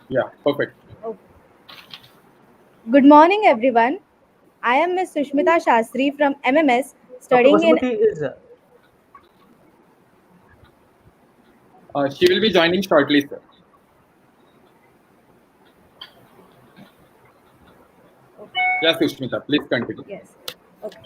Yeah, perfect. Oh. Good morning, everyone. I am Ms. Sushmita Shastri from MMS, Dr. studying in. Vasmati is She will be joining shortly, sir. Yeah, Sushmita, please continue. Yes. Okay.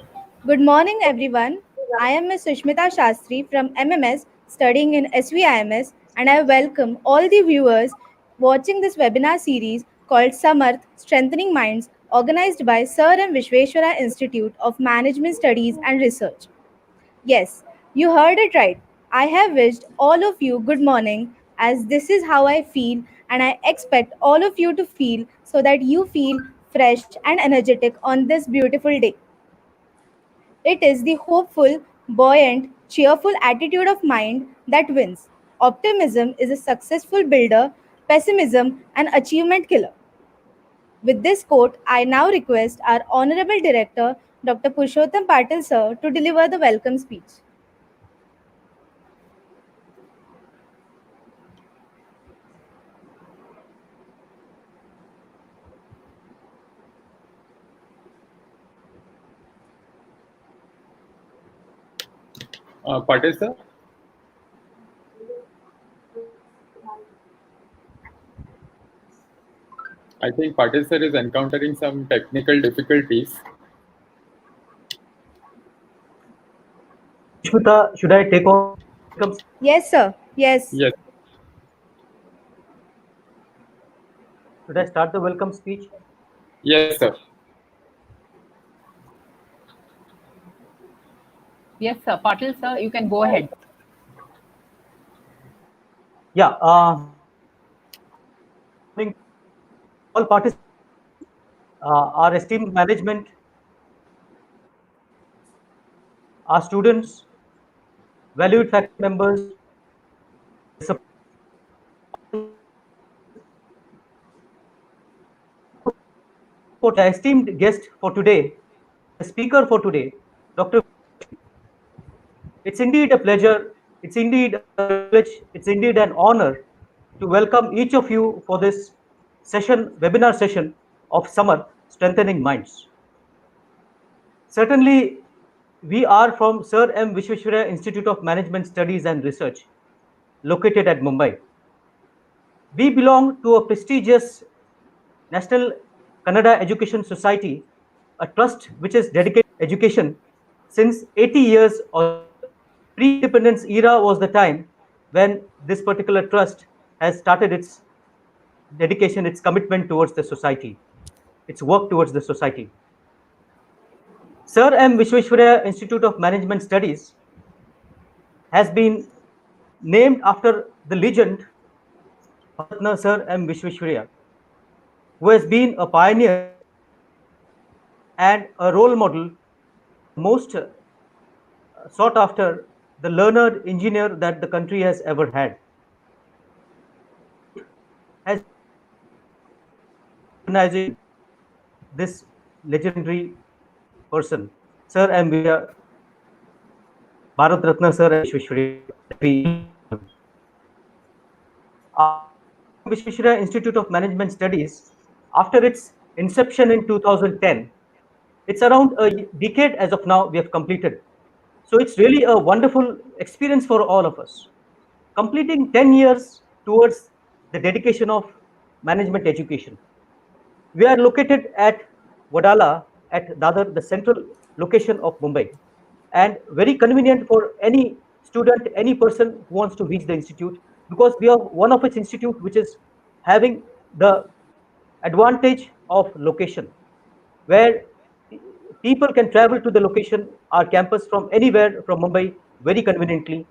Good morning, everyone. I am Ms. Sushmita Shastri from MMS, studying in SVIMS, and I welcome all the viewers watching this webinar series called SAMARTH Strengthening Minds, organized by Sir M. Visvesvaraya Institute of Management Studies and Research. Yes, you heard it right. I have wished all of you good morning, as this is how I feel, and I expect all of you to feel so that you feel fresh and energetic on this beautiful day. It is the hopeful, buoyant, cheerful attitude of mind that wins. Optimism is a successful builder, pessimism an achievement killer. With this quote, I now request our Honorable Director, Dr. Purushottam Patil sir, to deliver the welcome speech. Patel, sir. I think Patel, sir, is encountering some technical difficulties. Sushmita. Should I take on? Yes, sir. Yes. Yes, Should I start the welcome speech? yes, sir. Yes, sir. Patil, sir, you can go ahead. Yeah. All participants, our esteemed management, our students, valued faculty members, for the esteemed guest for today, the speaker for today, Dr. It's indeed a pleasure, it's indeed a privilege, it's indeed an honor to welcome each of you for this webinar session of Summer Strengthening Minds. Certainly, we are from Sir M. Visvesvaraya Institute of Management Studies and Research, located at Mumbai. We belong to a prestigious National Kannada Education Society, a trust which is dedicated to education since 80 years. Or pre-independence era was the time when this particular trust has started its dedication, its commitment towards the society, its work towards the society. Sir M. Visvesvaraya Institute of Management Studies has been named after the legend Bharatna Sir M. Visvesvaraya, who has been a pioneer and a role model, most sought after, the learned engineer that the country has ever had. Has recognizing this legendary person, Sir M. Bharat Ratna Sir M. Visvesvaraya. Visvesvaraya Institute of Management Studies, after its inception in 2010, it's around a decade as of now we have completed. So it's really a wonderful experience for all of us. Completing 10 years towards the dedication of management education. We are located at Wadala at Dadar, the central location of Mumbai, and very convenient for any student, any person who wants to reach the institute, because we are one of its institute which is having the advantage of location, where people can travel to the location, our campus, from anywhere from Mumbai very conveniently,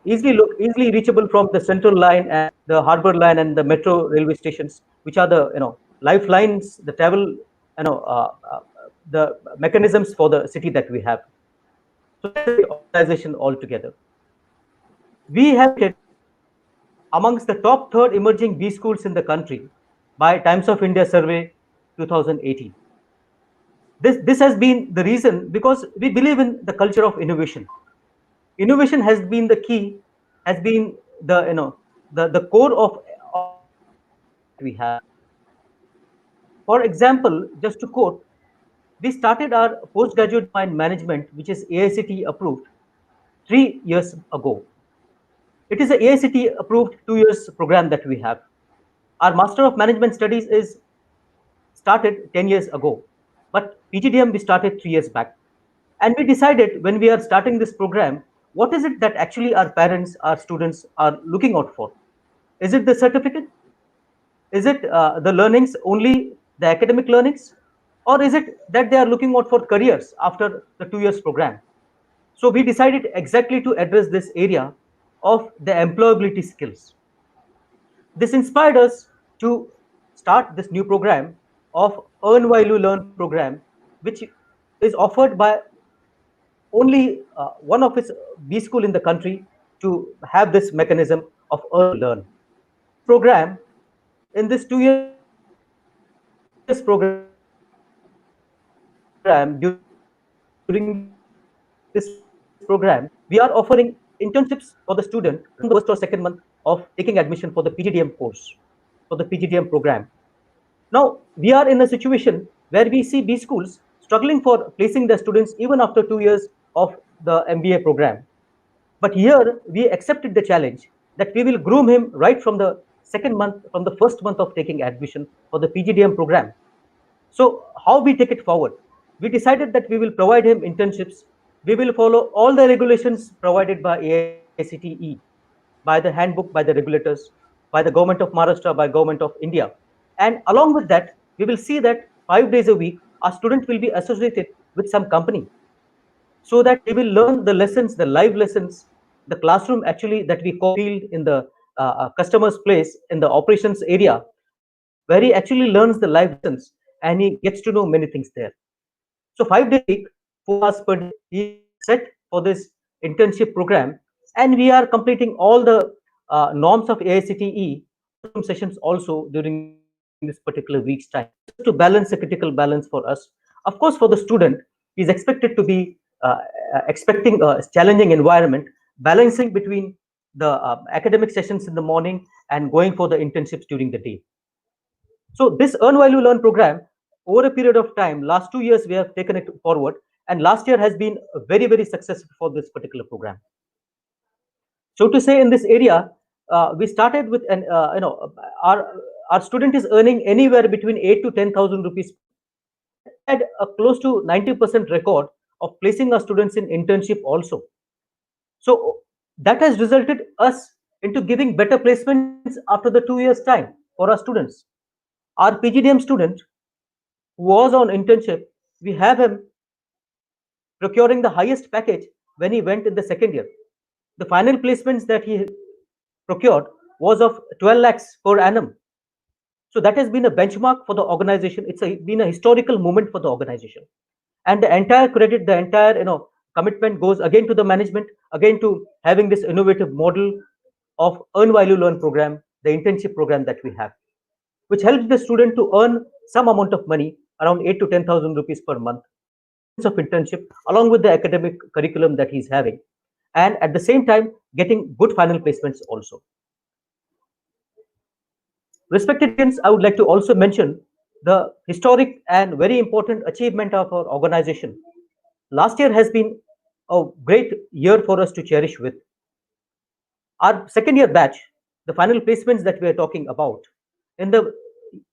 easily reachable from the central line and the harbor line and the metro railway stations, which are the lifelines, the travel, the mechanisms for the city that we have. So that's the organization altogether. We have amongst the top third emerging B schools in the country by Times of India survey 2018. This has been the reason because we believe in the culture of innovation. Innovation has been the key, has been the the core of we have. For example, just to quote, we started our postgraduate diploma in management, which is AICTE approved 3 years ago. It is a AICTE approved 2 years program that we have. Our Master of Management Studies is started 10 years ago, but PGDM we started 3 years back. And we decided when we are starting this program, what is it that actually our parents, our students are looking out for? Is it the certificate? Is it the learnings, only the academic learnings? Or is it that they are looking out for careers after the 2 years program? So we decided exactly to address this area of the employability skills. This inspired us to start this new program of Earn While You Learn program, which is offered by only one of its B school in the country to have this mechanism of earn while you learn. Program, in this 2 years program, during this program, we are offering internships for the student from the first or second month of taking admission for the PGDM course, for the PGDM program. Now, we are in a situation where we see B schools struggling for placing their students even after 2 years of the MBA program. But here we accepted the challenge that we will groom him right from the second month, from the first month of taking admission for the PGDM program. So how we take it forward? We decided that we will provide him internships. We will follow all the regulations provided by AICTE, by the handbook, by the regulators, by the government of Maharashtra, by government of India. And along with that, we will see that 5 days a week, our student will be associated with some company so that he will learn the lessons, the live lessons, the classroom actually that we call in the field, in the customer's place, in the operations area, where he actually learns the live lessons and he gets to know many things there. So 5 days a week, 4 hours per day, he is set for this internship program, and we are completing all the norms of AICTE classroom sessions also during this particular week's time. Just to balance a critical balance for us. Of course, for the student, he is expected to be expecting a challenging environment, balancing between the academic sessions in the morning and going for the internships during the day. So this Earn While You Learn program, over a period of time, last 2 years we have taken it forward, and last year has been very successful for this particular program. So to say in this area, we started with an our student is earning anywhere between 8 to 10,000 rupees, and we had a close to 90% record of placing our students in internship also. So that has resulted us into giving better placements after the 2 years time for our students. Our PGDM student who was on internship, we have him procuring the highest package when he went in the second year. The final placements that he procured was of 12 lakhs per annum. So that has been a benchmark for the organization. Been a historical moment for the organization. And the entire credit, the entire commitment goes again to the management, again to having this innovative model of Earn While You Learn program, the internship program that we have, which helps the student to earn some amount of money, around 8 to 10,000 rupees per month, for 2 months of internship, along with the academic curriculum that he's having, and at the same time getting good final placements also. Respected audience, I would like to also mention the historic and very important achievement of our organization. Last year has been a great year for us to cherish with. Our second year batch, the final placements that we are talking about, in the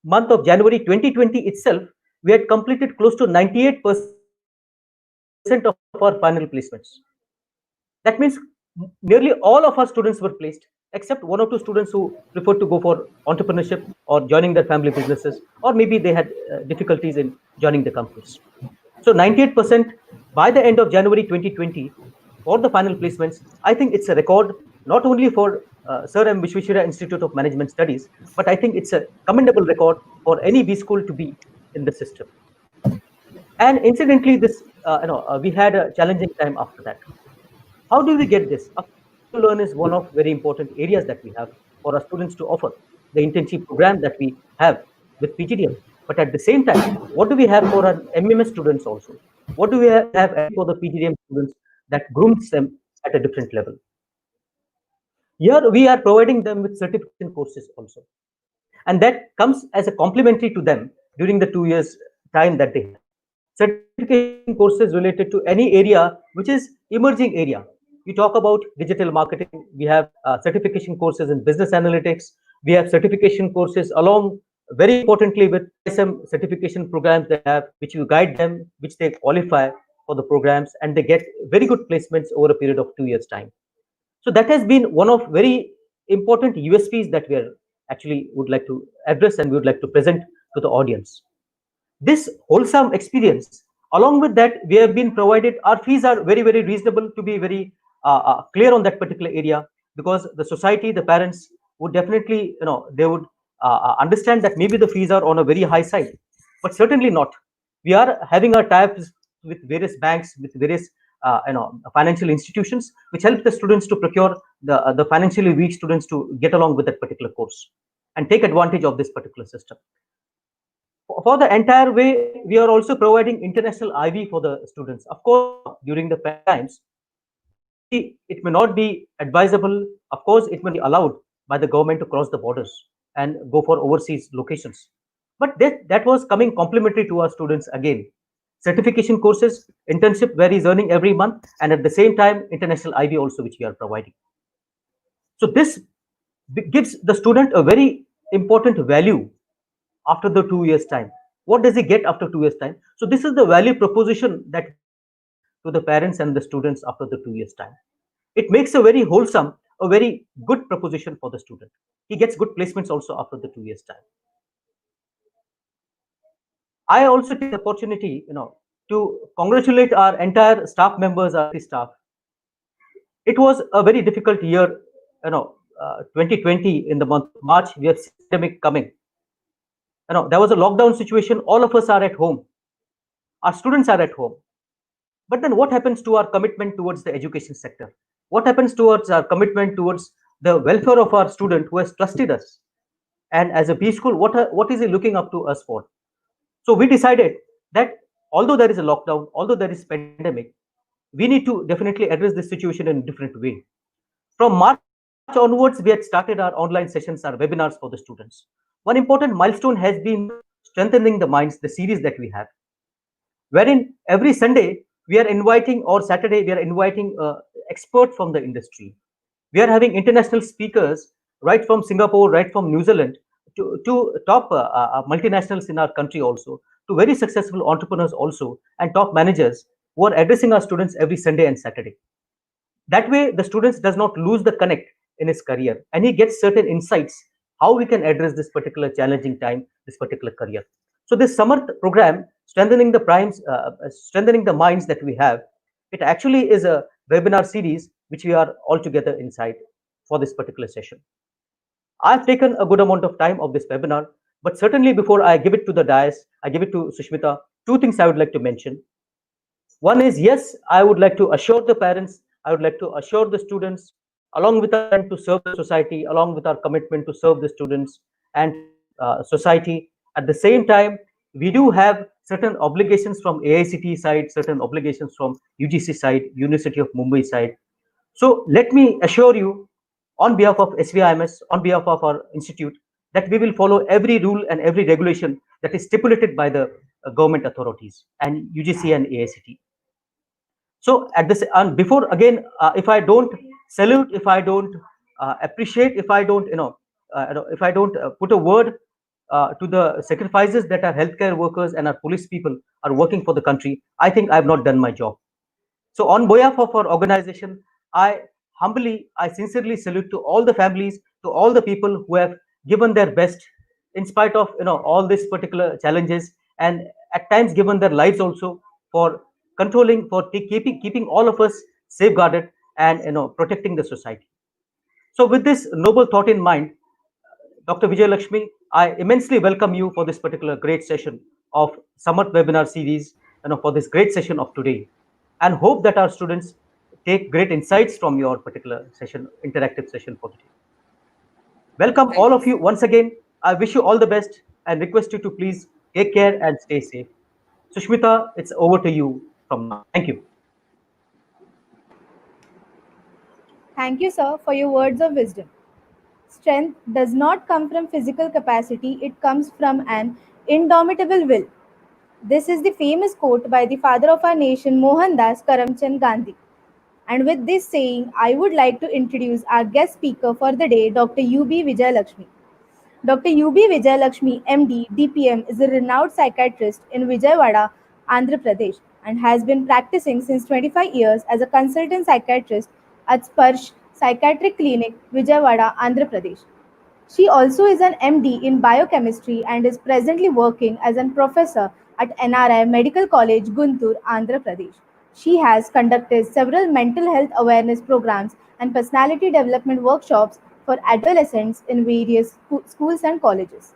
month of January 2020 itself, we had completed close to 98% of our final placements. That means nearly all of our students were placed, except one or two students who preferred to go for entrepreneurship or joining their family businesses, or maybe they had difficulties in joining the companies. So 98% by the end of January 2020 for the final placements. I think it's a record not only for Sir M. Visvesvaraya Institute of Management Studies, but I think it's a commendable record for any B school to be in the system. And incidentally, this we had a challenging time after that. How do we get this? Of course, Earn to Learn is one of very important areas that we have for our students to offer, the internship program that we have with PGDM. But at the same time, what do we have for our MMS students also? What do we have for the PGDM students that grooms them at a different level? Here we are providing them with certification courses also. and that comes as a complementary to them during the 2 years time that they have. Certification courses related to any area which is emerging area. You talk about digital marketing, we have certification courses in business analytics, we have certification courses along, very importantly, with some certification programs they have, which you guide them, which they qualify for the programs, and they get very good placements over a period of 2 years time. So that has been one of very important USPs that we are actually would like to address and we would like to present to the audience. This wholesome experience, along with that, we have been provided, our fees are very, very reasonable, to be very clear on that particular area, because the society, the parents would definitely, they would understand that maybe the fees are on a very high side, but certainly not. We are having our ties with various banks, with various financial institutions, which help the students to procure the financially weak students to get along with that particular course and take advantage of this particular system. For the entire way, we are also providing international IV for the students. Of course, during the times, maybe it may not be advisable. Of course, it may be allowed by the government to cross the borders and go for overseas locations. But that was coming complementary to our students again. Certification courses, internship where he's earning every month, and at the same time, international IV also, which we are providing. So this gives the student a very important value after the 2 years time. What does he get after 2 years time? So this is the value proposition that to the parents and the students after the 2 years time. It makes a very wholesome, a very good proposition for the student. He gets good placements also after the 2 years time. I also take the opportunity, to congratulate our entire staff members, our staff. It was a very difficult year, 2020 in the month of March. We have pandemic coming. There was a lockdown situation. All of us are at home. Our students are at home. But then what happens to our commitment towards the education sector? What happens towards our commitment towards the welfare of our student who has trusted us? And as a B school, what is he looking up to us for? So we decided that although there is a lockdown, although there is pandemic, we need to definitely address this situation in a different way. From March onwards, we had started our online sessions, our webinars for the students. One important milestone has been strengthening the minds, the series that we have, wherein every Sunday we are inviting, or Saturday we are inviting expert from the industry. We are having international speakers right from Singapore, right from New Zealand, to top multinationals in our country also, to very successful entrepreneurs also, and top managers who are addressing our students every Sunday and Saturday. That way, the students does not lose the connect in his career, and he gets certain insights how we can address this particular challenging time, this particular career. So this SAMARTH program, strengthening the minds that we have, it actually is a webinar series which we are all together inside for this particular session. I've taken a good amount of time of this webinar, but certainly before I give it to the dais, I give it to Sushmita, two things I would like to mention. One is, yes, I would like to assure the parents, I would like to assure the students, along with our to serve the society, along with our commitment to serve the students and society. At the same time, we do have certain obligations from AICT side, certain obligations from UGC side, University of Mumbai side. So let me assure you, on behalf of SVIMS, on behalf of our institute, that we will follow every rule and every regulation that is stipulated by the government authorities and UGC and AICT. So at this, and before again, if I don't salute, if I don't appreciate, if I don't, if I don't put a word to the sacrifices that our healthcare workers and our police people are working for the country, I think I have not done my job. So on behalf of our organization, I sincerely salute to all the families, to all the people who have given their best in spite of all these particular challenges, and at times given their lives also for controlling, for keeping all of us safeguarded and protecting the society. So with this noble thought in mind, Dr. Vijayalakshmi, I immensely welcome you for this particular great session of SAMARTH webinar series, for this great session of today, and hope that our students take great insights from your particular session, interactive session for today. Welcome all of you once again. I wish you all the best and request you to please take care and stay safe. Sushmita, it's over to you from now. Thank you. Thank you, sir, for your words of wisdom. Strength does not come from physical capacity, it comes from an indomitable will. This is the famous quote by the father of our nation, Mohandas Karamchand Gandhi. And with this saying, I would like to introduce our guest speaker for the day, Dr. U.B. Vijayalakshmi. Dr. U.B. Vijayalakshmi, MD, DPM, is a renowned psychiatrist in Vijayawada, Andhra Pradesh, and has been practicing since 25 years as a consultant psychiatrist at Sparsh Psychiatric Clinic, Vijayawada, Andhra Pradesh. She also is an MD in Biochemistry and is presently working as a professor at NRI Medical College, Guntur, Andhra Pradesh. She has conducted several mental health awareness programs and personality development workshops for adolescents in various schools and colleges.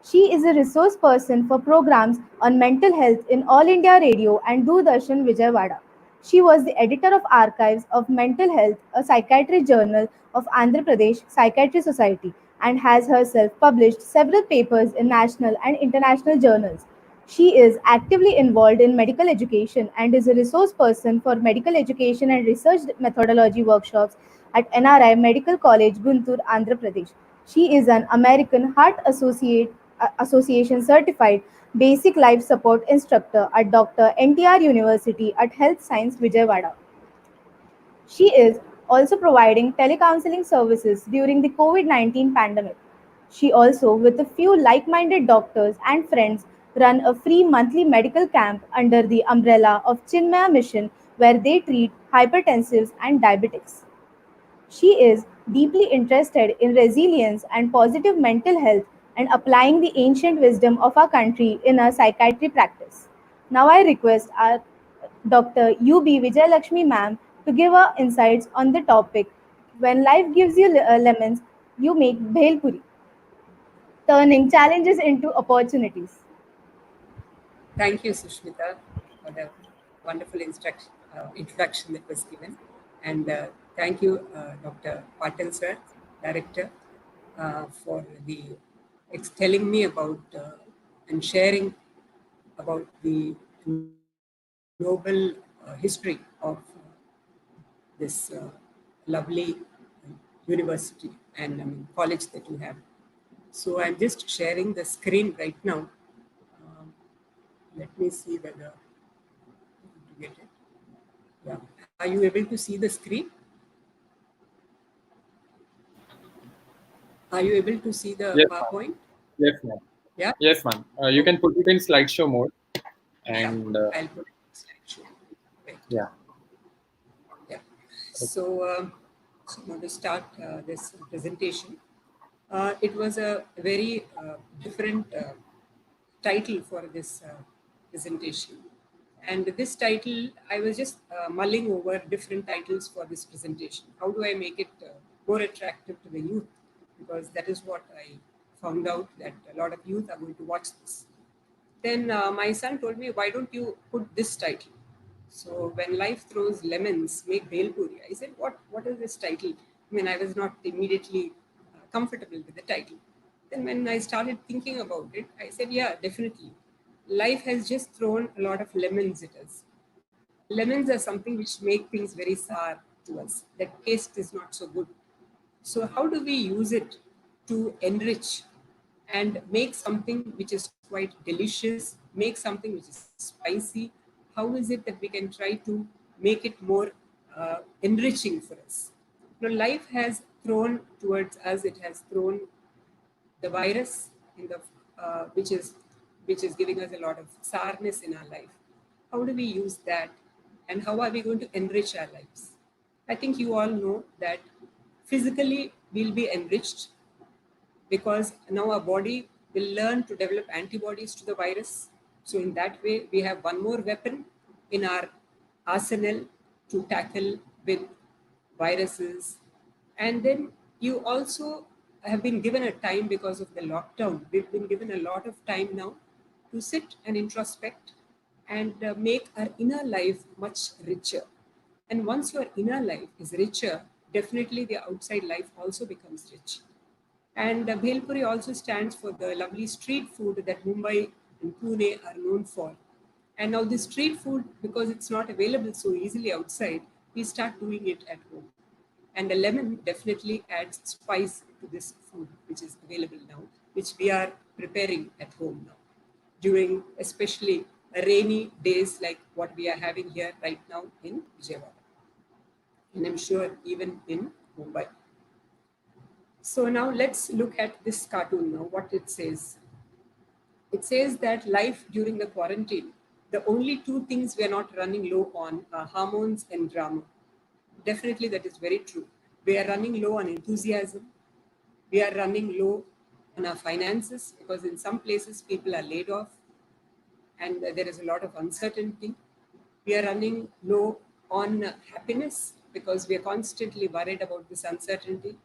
She is a resource person for programs on mental health in All India Radio and Doordarshan Vijayawada. She was the editor of Archives of Mental Health, a psychiatry journal of Andhra Pradesh Psychiatry Society, and has herself published several papers in national and international journals. She is actively involved in medical education and is a resource person for medical education and research methodology workshops at NRI Medical College, Guntur, Andhra Pradesh. She is an American Heart Association certified basic life support instructor at Dr. NTR University at Health Science Vijayawada. She is also providing telecounseling services during the COVID-19 pandemic. She also, with a few like minded doctors and friends, run a free monthly medical camp under the umbrella of Chinmaya Mission where they treat hypertensives and diabetics. She is deeply interested in resilience and positive mental health and applying the ancient wisdom of our country in her psychiatry practice. Now I request our Dr. U.B. Vijayalakshmi ma'am to give her insights on the topic When Life Gives You Lemons, You Make Bhelpuri, turning challenges into opportunities. Thank you, Sushmita, for the wonderful introduction that was given. And thank you, Dr. Patel, sir, Director, for telling me about and sharing about the noble history of this lovely university and college that you have. So I'm just sharing the screen right now. Let me see whether to get it. Yeah. Are you able to see the screen? Are you able to see the Yes, PowerPoint? Yes, ma'am. Yeah. Yes, ma'am. You can put it in slideshow mode. And I'll put it in slideshow. Right. yeah. Yeah. So I'm going to start this presentation. It was a very different title for this presentation. And this title, I was just mulling over different titles for this presentation. How do I make it more attractive to the youth? Because that is what I found out, that a lot of youth are going to watch this. Then my son told me, why don't you put this title? So when life throws lemons, make Bhelpuri. I said, what is this title? I mean, I was not immediately comfortable with the title. Then when I started thinking about it, I said, yeah, definitely. Life has just thrown a lot of lemons at us. Lemons are something which make things very sour to us. The taste is not so good. So how do we use it to enrich and make something which is quite delicious, make something which is spicy? How is it that we can try to make it more enriching for us? You know, life has thrown towards us, it has thrown the virus in the which is giving us a lot of sourness in our life. How do we use that, and how are we going to enrich our lives? I think you all know that physically we'll be enriched because now our body will learn to develop antibodies to the virus. So in that way, we have one more weapon in our arsenal to tackle with viruses. And then you also have been given a time because of the lockdown. We've been given a lot of time now to sit and introspect and make our inner life much richer. And once your inner life is richer, definitely the outside life also becomes rich. And Bhelpuri also stands for the lovely street food that Mumbai and Pune are known for. And now this street food, because it's not available so easily outside, we start doing it at home. And the lemon definitely adds spice to this food which is available now, which we are preparing at home now, during especially rainy days like what we are having here right now in Vijayawada. And I'm sure even in Mumbai. So now let's look at this cartoon now, what it says. It says that life during the quarantine, the only two things we are not running low on are hormones and drama. Definitely that is very true. We are running low on enthusiasm. We are running low on our finances because in some places people are laid off and there is a lot of uncertainty. We are running low on happiness because we are constantly worried about this uncertainty.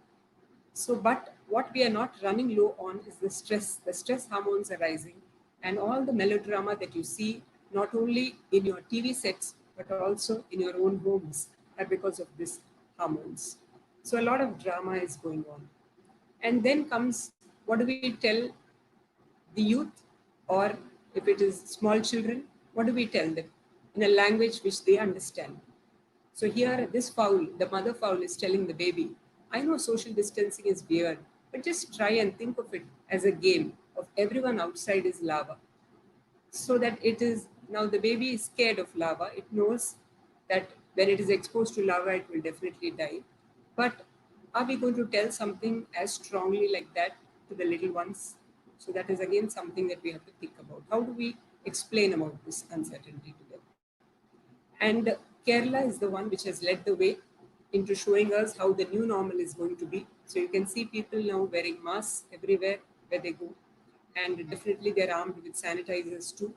So, but what we are not running low on is the stress hormones are rising, and all the melodrama that you see, not only in your TV sets, but also in your own homes, are because of this hormones. So a lot of drama is going on. And then comes, what do we tell the youth, or if it is small children, what do we tell them in a language which they understand? So here, this fowl, the mother fowl is telling the baby, I know social distancing is weird, but just try and think of it as a game of everyone outside is lava. So that it is, now the baby is scared of lava. It knows that when it is exposed to lava, it will definitely die. But are we going to tell something as strongly like that to the little ones? So that is again something that we have to think about. How do we explain about this uncertainty to them? And Kerala is the one which has led the way into showing us how the new normal is going to be. So you can see people now wearing masks everywhere where they go. And definitely they're armed with sanitizers too.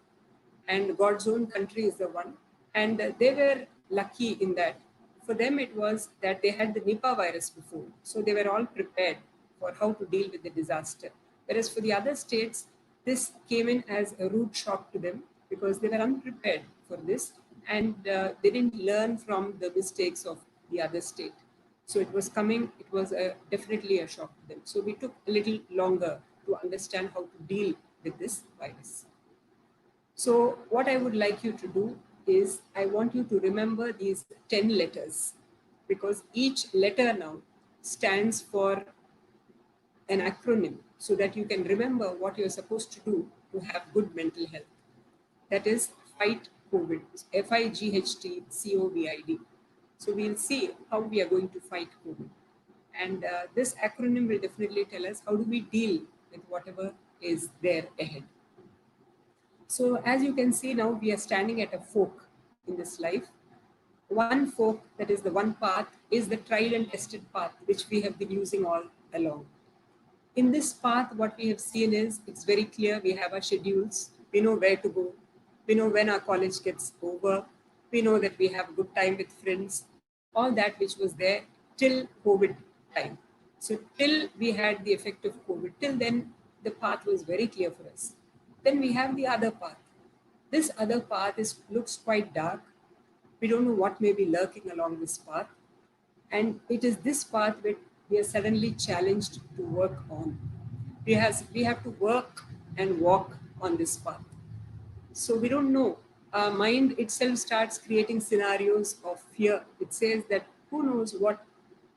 And God's own country is the one. And they were lucky in that. For them, it was that they had the Nipah virus before. So they were all prepared for how to deal with the disaster. Whereas for the other states, this came in as a rude shock to them because they were unprepared for this. And they didn't learn from the mistakes of the other state. So it was coming, it was definitely a shock to them. So we took a little longer to understand how to deal with this virus. So what I would like you to do is I want you to remember these 10 letters because each letter now stands for an acronym so that you can remember what you're supposed to do to have good mental health. That is fight COVID, FIGHT-COVID. So we'll see how we are going to fight COVID. And this acronym will definitely tell us how do we deal with whatever is there ahead. So as you can see now, we are standing at a fork in this life. One fork, that is the one path, is the tried and tested path, which we have been using all along. In this path, what we have seen is, it's very clear, we have our schedules, we know where to go, we know when our college gets over, we know that we have a good time with friends, all that which was there till COVID time. So till we had the effect of COVID, till then the path was very clear for us. Then we have the other path. This other path looks quite dark. We don't know what may be lurking along this path. And it is this path that we are suddenly challenged to work on. We have to work and walk on this path. So we don't know. Our mind itself starts creating scenarios of fear. It says that who knows what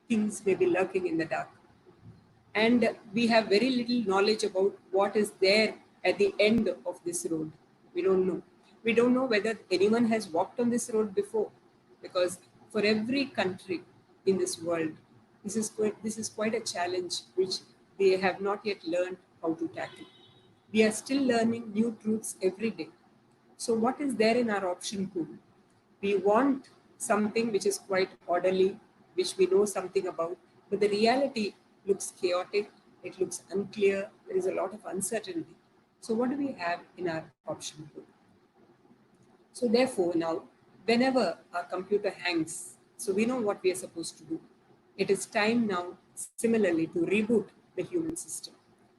things may be lurking in the dark. And we have very little knowledge about what is there at the end of this road. We don't know. We don't know whether anyone has walked on this road before, because for every country in this world, this is quite a challenge which they have not yet learned how to tackle. We are still learning new truths every day. So what is there in our option pool? We want something which is quite orderly, which we know something about, but the reality looks chaotic, it looks unclear, there is a lot of uncertainty. So what do we have in our option pool? So therefore now, whenever our computer hangs, so we know what we are supposed to do. It is time now, similarly, to reboot the human system.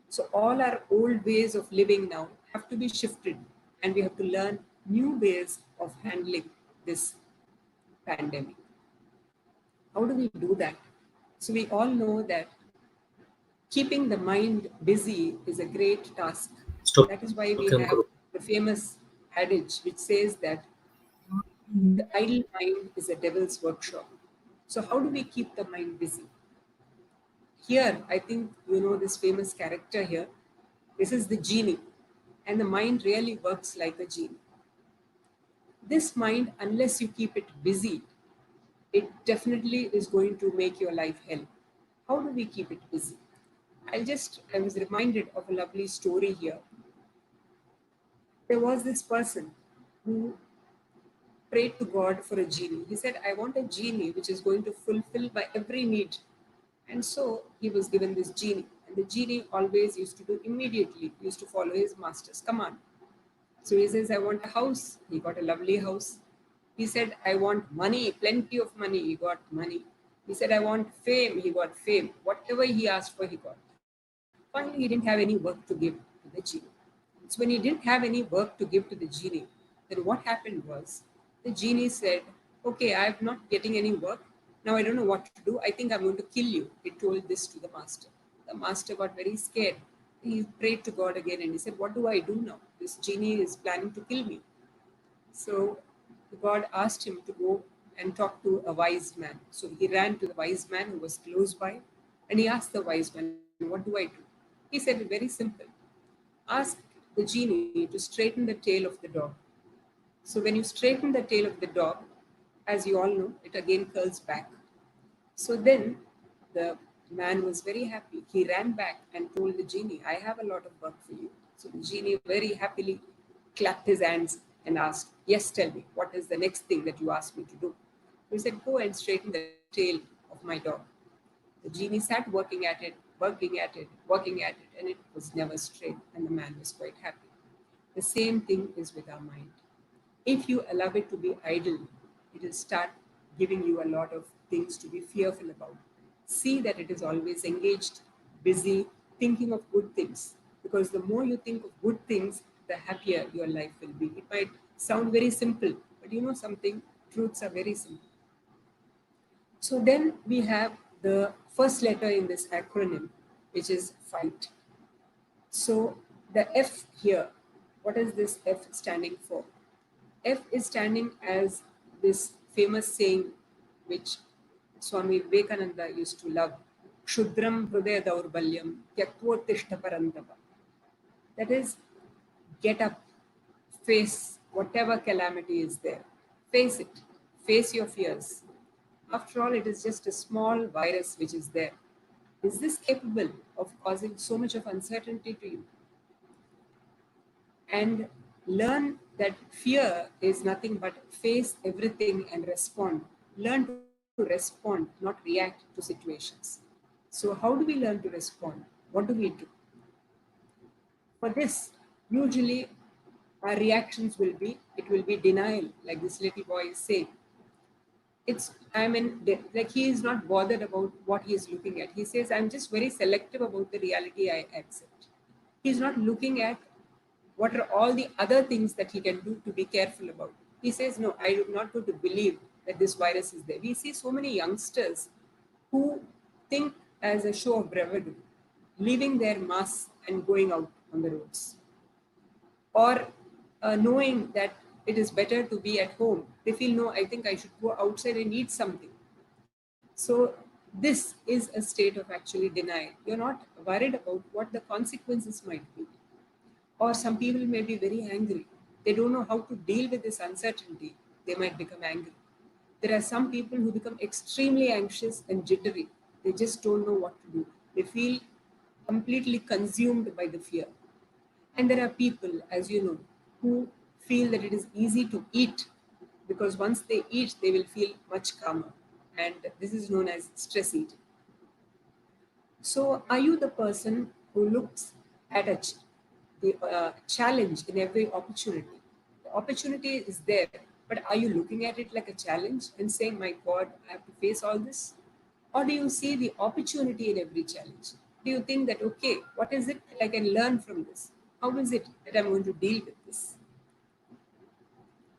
So all our old ways of living now have to be shifted, and we have to learn new ways of handling this pandemic. How do we do that? So we all know that keeping the mind busy is a great task. That is why we have the famous adage which says that the idle mind is a devil's workshop. So how do we keep the mind busy? here, I think you know this famous character here. This is the genie, and the mind really works like a genie. This mind, unless you keep it busy, it definitely is going to make your life hell. How do we keep it busy? I was reminded of a lovely story here. There was this person who prayed to God for a genie. He said, I want a genie which is going to fulfill my every need. And so he was given this genie. And the genie always used to do immediately, used to follow his master's command. So he says, I want a house. He got a lovely house. He said, I want money, plenty of money. He got money. He said, I want fame. He got fame. Whatever he asked for, he got. Finally, he didn't have any work to give to the genie. So when he didn't have any work to give to the genie, then what happened was the genie said, okay, I'm not getting any work. Now I don't know what to do. I think I'm going to kill you. He told this to the master. The master got very scared. He prayed to God again and he said, what do I do now? This genie is planning to kill me. So God asked him to go and talk to a wise man. So he ran to the wise man who was close by and he asked the wise man, what do I do? He said, very simple. Ask the genie to straighten the tail of the dog. So when you straighten the tail of the dog, as you all know, it again curls back. So then the man was very happy. He ran back and told the genie, I have a lot of work for you. So the genie very happily clapped his hands and asked, yes, tell me, what is the next thing that you asked me to do? He said, go and straighten the tail of my dog. The genie sat working at it, and it was never straight, and the man was quite happy. The same thing is with our mind. If you allow it to be idle, it will start giving you a lot of things to be fearful about. See that it is always engaged, busy, thinking of good things. Because the more you think of good things, the happier your life will be. It might sound very simple, but you know something, truths are very simple. So then we have the first letter in this acronym, which is fight. So the F here, what is this F standing for? F is standing as this famous saying which Swami Vivekananda used to love, Kshudram Hrudaya Daurbalyam Tyaktvottishta Parantapa. That is, get up, face whatever calamity is there. Face it, face your fears. After all, it is just a small virus which is there. Is this capable of causing so much of uncertainty to you? And learn that fear is nothing but face everything and respond. Learn to respond, not react to situations. So how do we learn to respond? What do we do? For this, usually our reactions will be, it will be denial, like this little boy is saying. Like he is not bothered about what he is looking at. He says, I'm just very selective about the reality I accept. He's not looking at what are all the other things that he can do to be careful about. He says, no, I am not going to believe that this virus is there. We see so many youngsters who think as a show of bravado, leaving their masks and going out on the roads. Or knowing that it is better to be at home. They feel, no, I think I should go outside and eat something. So this is a state of actually denial. You're not worried about what the consequences might be. Or some people may be very angry. They don't know how to deal with this uncertainty. They might become angry. There are some people who become extremely anxious and jittery. They just don't know what to do. They feel completely consumed by the fear. And there are people, as you know, who feel that it is easy to eat because once they eat, they will feel much calmer. And this is known as stress eating. So are you the person who looks at the challenge in every opportunity? The opportunity is there, but are you looking at it like a challenge and saying, my God, I have to face all this? Or do you see the opportunity in every challenge? Do you think that, okay, what is it that I can learn from this? How is it that I'm going to deal with this?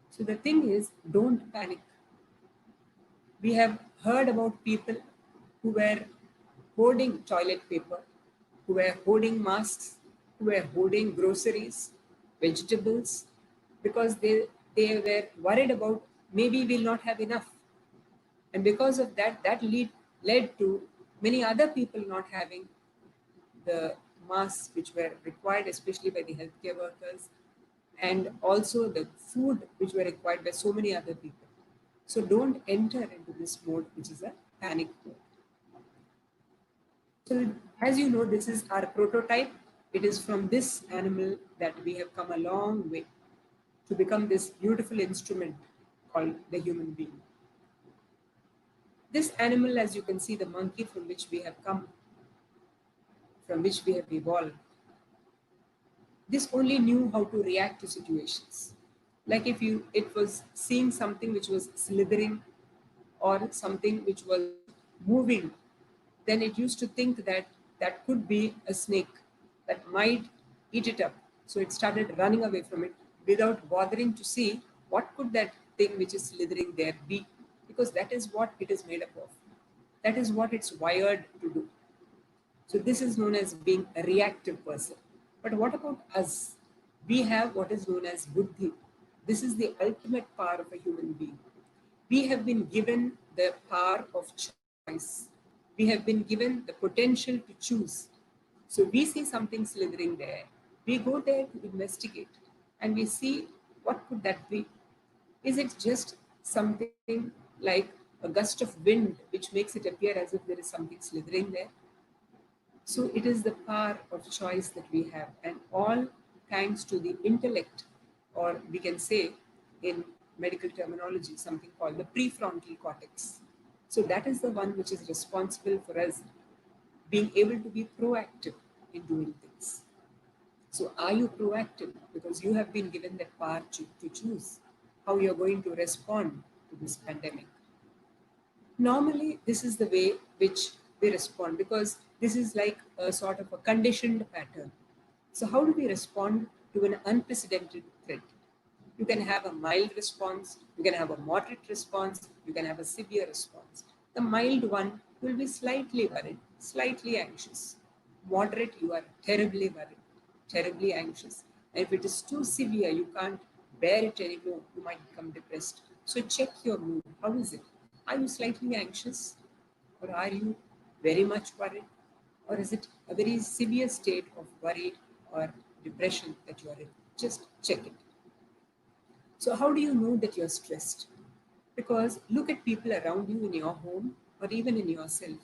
So the thing is, don't panic. We have heard about people who were hoarding toilet paper, who were hoarding masks, who were hoarding groceries, vegetables, because they were worried about maybe we'll not have enough. And because of that, led to Many other people not having the masks which were required, especially by the healthcare workers, and also the food which were required by so many other people. So don't enter into this mode, which is a panic mode. So as you know, this is our prototype. It is from this animal that we have come a long way to become this beautiful instrument called the human being. This animal, as you can see, the monkey from which we have come, from which we have evolved, this only knew how to react to situations. Like if it was seeing something which was slithering or something which was moving, then it used to think that that could be a snake that might eat it up. So it started running away from it without bothering to see what could that thing which is slithering there be, because that is what it is made up of. That is what it's wired to do. So this is known as being a reactive person. But what about us? We have what is known as buddhi. This is the ultimate power of a human being. We have been given the power of choice. We have been given the potential to choose. So we see something slithering there. We go there to investigate and we see what could that be. Is it just something like a gust of wind which makes it appear as if there is something slithering there? So it is the power of choice that we have, and all thanks to the intellect, or we can say in medical terminology, something called the prefrontal cortex. So that is the one which is responsible for us being able to be proactive in doing things. So are you proactive? Because you have been given that power to choose how you're going to respond to this pandemic. Normally, this is the way which we respond, because this is like a sort of a conditioned pattern. So how do we respond to an unprecedented threat? You can have a mild response, you can have a moderate response, you can have a severe response. The mild one will be slightly worried, slightly anxious. Moderate, you are terribly worried, terribly anxious. And if it is too severe, you can't bear it anymore, you might become depressed. So check your mood. How is it? Are you slightly anxious? Or are you very much worried? Or is it a very severe state of worry or depression that you are in? Just check it. So how do you know that you're stressed? Because look at people around you in your home or even in yourself.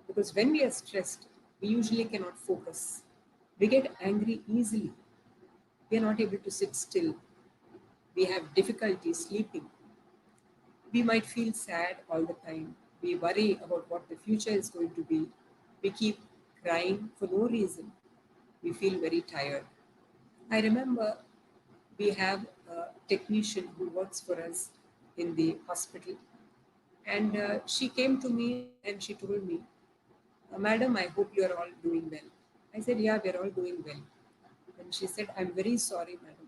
Because when we are stressed, we usually cannot focus. We get angry easily. We are not able to sit still. We have difficulty sleeping. We might feel sad all the time. We worry about what the future is going to be. We keep crying for no reason. We feel very tired. I remember we have a technician who works for us in the hospital. And she came to me and she told me, Madam, I hope you are all doing well. I said, yeah, we're all doing well. And she said, I'm very sorry, madam.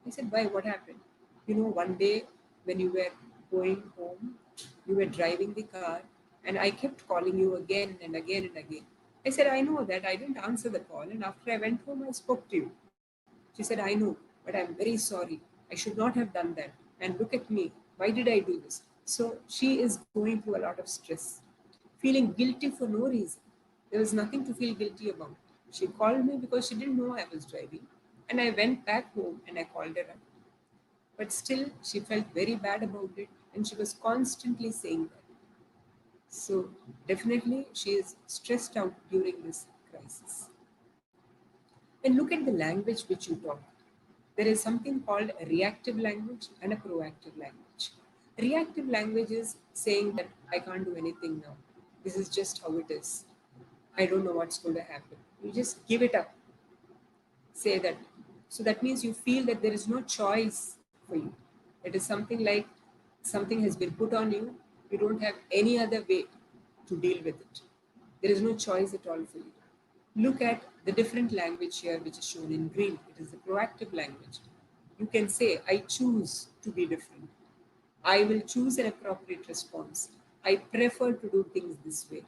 I said, why, what happened? You know, one day when you were going home, you were driving the car, and I kept calling you again and again and again. I said, I know that. I didn't answer the call. And after I went home, I spoke to you. She said, I know, but I'm very sorry. I should not have done that. And look at me. Why did I do this? So she is going through a lot of stress, feeling guilty for no reason. There was nothing to feel guilty about. She called me because she didn't know I was driving. And I went back home and I called her up. But still, she felt very bad about it. And she was constantly saying that. So definitely, she is stressed out during this crisis. And look at the language which you talk. There is something called a reactive language and a proactive language. Reactive language is saying that I can't do anything now. This is just how it is. I don't know what's going to happen. You just give it up. Say that. So that means you feel that there is no choice for you. It is something like something has been put on you. You don't have any other way to deal with it. There is no choice at all for you. Look at the different language here, which is shown in green. It is the proactive language. You can say, I choose to be different. I will choose an appropriate response. I prefer to do things this way.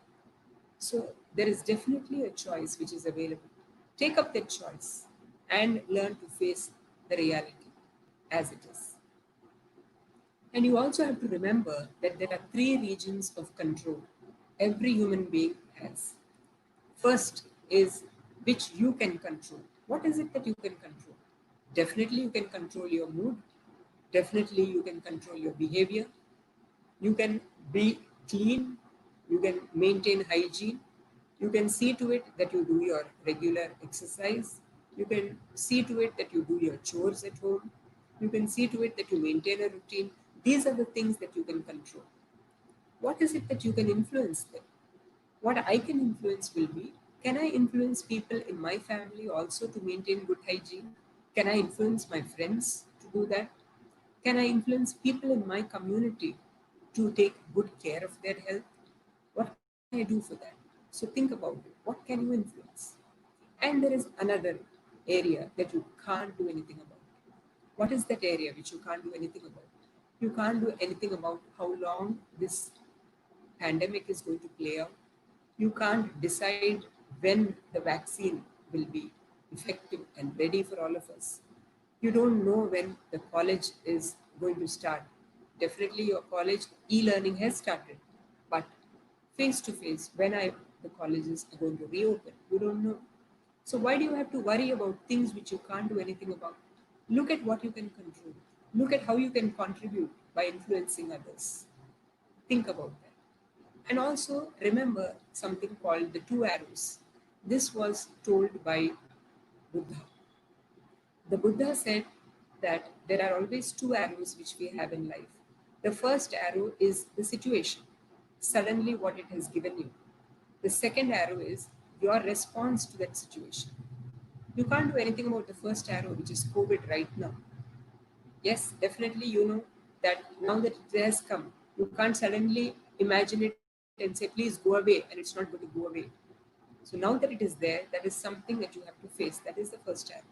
So there is definitely a choice which is available. Take up that choice and learn to face the reality as it is. And you also have to remember that there are 3 regions of control every human being has. First is which you can control. What is it that you can control? Definitely you can control your mood. Definitely you can control your behavior. You can be clean. You can maintain hygiene. You can see to it that you do your regular exercise. You can see to it that you do your chores at home. You can see to it that you maintain a routine. These are the things that you can control. What is it that you can influence then? What I can influence will be, can I influence people in my family also to maintain good hygiene? Can I influence my friends to do that? Can I influence people in my community to take good care of their health? What can I do for that? So think about it. What can you influence? And there is another area that you can't do anything about. What is that area which you can't do anything about? You can't do anything about how long this pandemic is going to play out. You can't decide when the vaccine will be effective and ready for all of us. You don't know when the college is going to start. Definitely your college e-learning has started, but face to face, the colleges are going to reopen, you don't know. So why do you have to worry about things which you can't do anything about? Look at what you can control. Look at how you can contribute by influencing others. Think about that. And also remember something called the two arrows. This was told by Buddha. The Buddha said that there are always two arrows which we have in life. The first arrow is the situation, suddenly what it has given you. The second arrow is your response to that situation. You can't do anything about the first arrow, which is COVID right now. Yes, definitely you know that now that it has come, you can't suddenly imagine it and say, please go away, and it's not going to go away. So now that it is there, that is something that you have to face. That is the first arrow.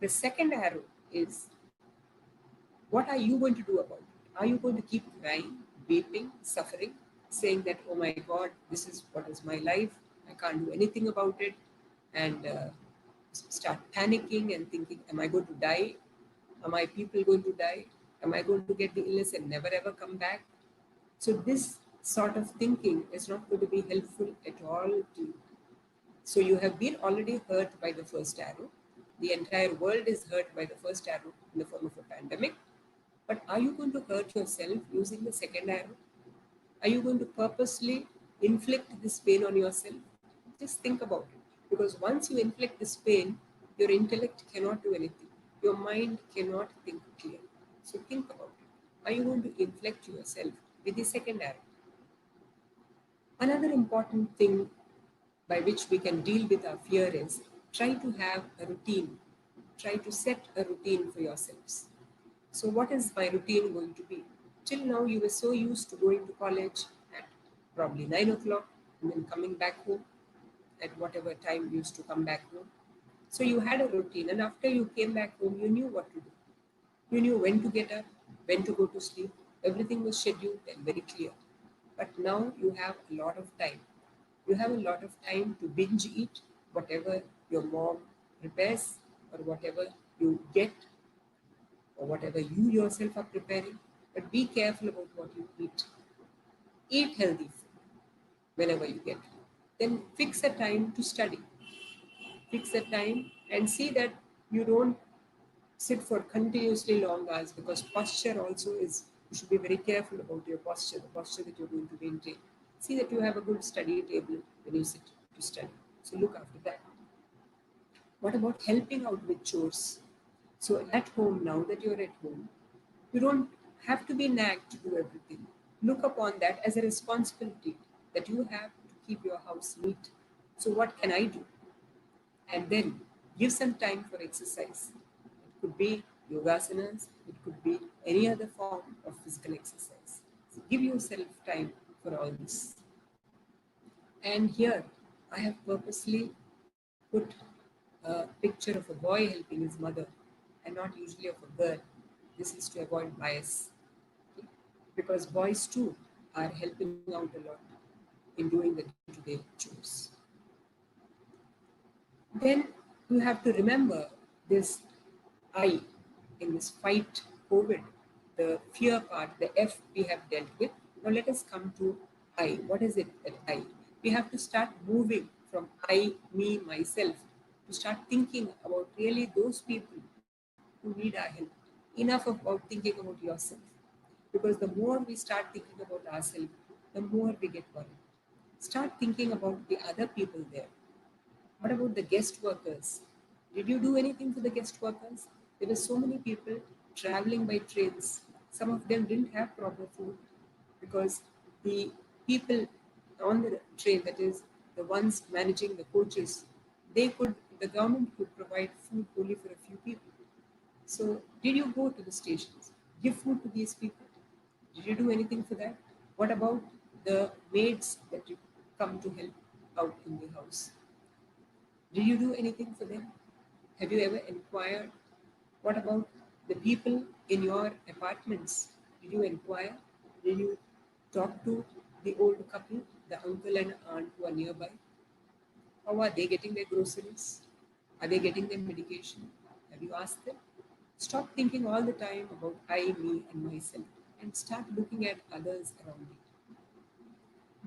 The second arrow is, what are you going to do about it? Are you going to keep crying, weeping, suffering, saying that, oh my God, this is what is my life, I can't do anything about it, and start panicking and thinking, am I going to die? Are my people going to die? Am I going to get the illness and never ever come back? So this sort of thinking is not going to be helpful at all to you. So you have been already hurt by the first arrow. The entire world is hurt by the first arrow in the form of a pandemic. But are you going to hurt yourself using the second arrow? Are you going to purposely inflict this pain on yourself? Just think about it. Because once you inflict this pain, your intellect cannot do anything. Your mind cannot think clearly. So think about it. Are you going to inflict yourself with the second arrow? Another important thing by which we can deal with our fear is try to have a routine. Try to set a routine for yourselves. So what is my routine going to be? Till now, you were so used to going to college at probably 9 o'clock and then coming back home at whatever time you used to come back home. So you had a routine, and after you came back home, you knew what to do. You knew when to get up, when to go to sleep. Everything was scheduled and very clear. But now you have a lot of time. You have a lot of time to binge eat whatever your mom prepares or whatever you get or whatever you yourself are preparing. But be careful about what you eat. Eat healthy food whenever you get. Then fix a time to study. Fix a time and see that you don't sit for continuously long hours, because posture also is, you should be very careful about your posture, the posture that you're going to maintain. See that you have a good study table when you sit to study. So look after that. What about helping out with chores? So at home, now that you're at home, you don't have to be nagged to do everything. Look upon that as a responsibility that you have to keep your house neat. So what can I do? And then give some time for exercise. It could be yogasanas, it could be any other form of physical exercise. So give yourself time for all this. And here I have purposely put a picture of a boy helping his mother and not usually of a girl. This is to avoid bias. Okay? Because boys too are helping out a lot in doing the day-to-day chores. Then you have to remember this I in this fight COVID, the fear part, the F we have dealt with. Now let us come to I. What is it that I? We have to start moving from I, me, myself to start thinking about really those people who need our help. Enough about thinking about yourself. Because the more we start thinking about ourselves, the more we get worried. Start thinking about the other people there. What about the guest workers? Did you do anything for the guest workers? There were so many people traveling by trains. Some of them didn't have proper food because the people on the train, that is, the ones managing the coaches, the government could provide food only for a few people. So, did you go to the stations, give food to these people? Did you do anything for that? What about the maids that you come to help out in the house? Did you do anything for them? Have you ever inquired? What about the people in your apartments? Did you inquire? Did you talk to the old couple, the uncle and aunt who are nearby? How are they getting their groceries? Are they getting their medication? Have you asked them? Stop thinking all the time about I, me, and myself and start looking at others around you.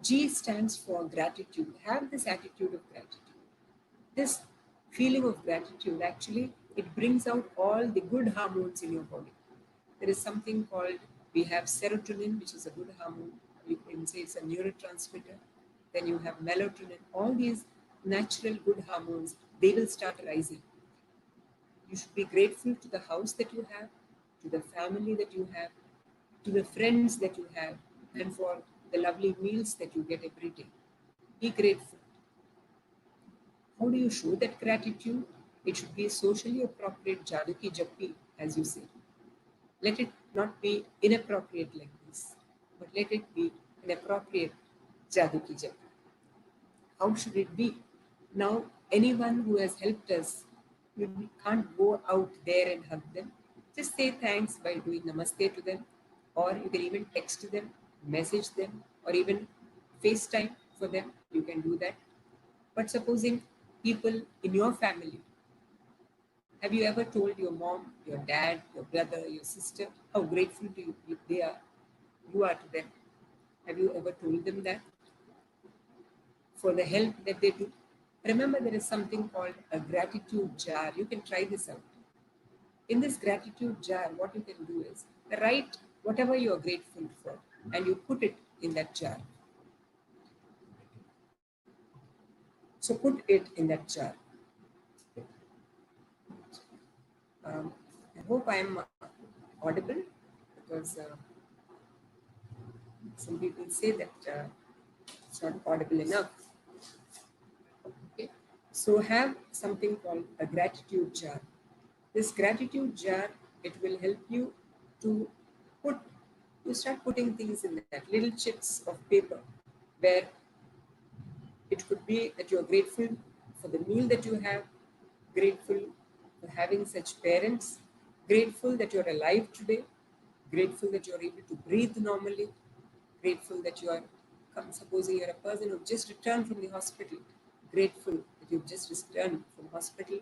G stands for gratitude. Have this attitude of gratitude. This feeling of gratitude actually, it brings out all the good hormones in your body. There is something called, we have serotonin, which is a good hormone. You can say it's a neurotransmitter. Then you have melatonin. All these natural good hormones, they will start rising. You should be grateful to the house that you have, to the family that you have, to the friends that you have, and for the lovely meals that you get every day. Be grateful. How do you show that gratitude? It should be socially appropriate jadu ki jappi, as you say. Let it not be inappropriate like this, but let it be an appropriate jadu ki jappi. How should it be? Now, anyone who has helped us, you can't go out there and hug them. Just say thanks by doing namaste to them, or you can even text them, message them, or even FaceTime for them. You can do that. But supposing people in your family, have you ever told your mom, your dad, your brother, your sister how grateful you are to them? Have you ever told them that? For the help that they do? Remember, there is something called a gratitude jar. You can try this out. In this gratitude jar, what you can do is write whatever you are grateful for and you put it in that jar. So put it in that jar. I hope I am audible, because some people say that it's not audible enough. Okay. So have something called a gratitude jar. This gratitude jar, it will help you to start putting things in that, little chips of paper, where it could be that you are grateful for the meal that you have, grateful for having such parents, grateful that you are alive today, grateful that you are able to breathe normally, grateful that you are, supposing you're a person who just returned from the hospital, grateful that you've just returned from hospital,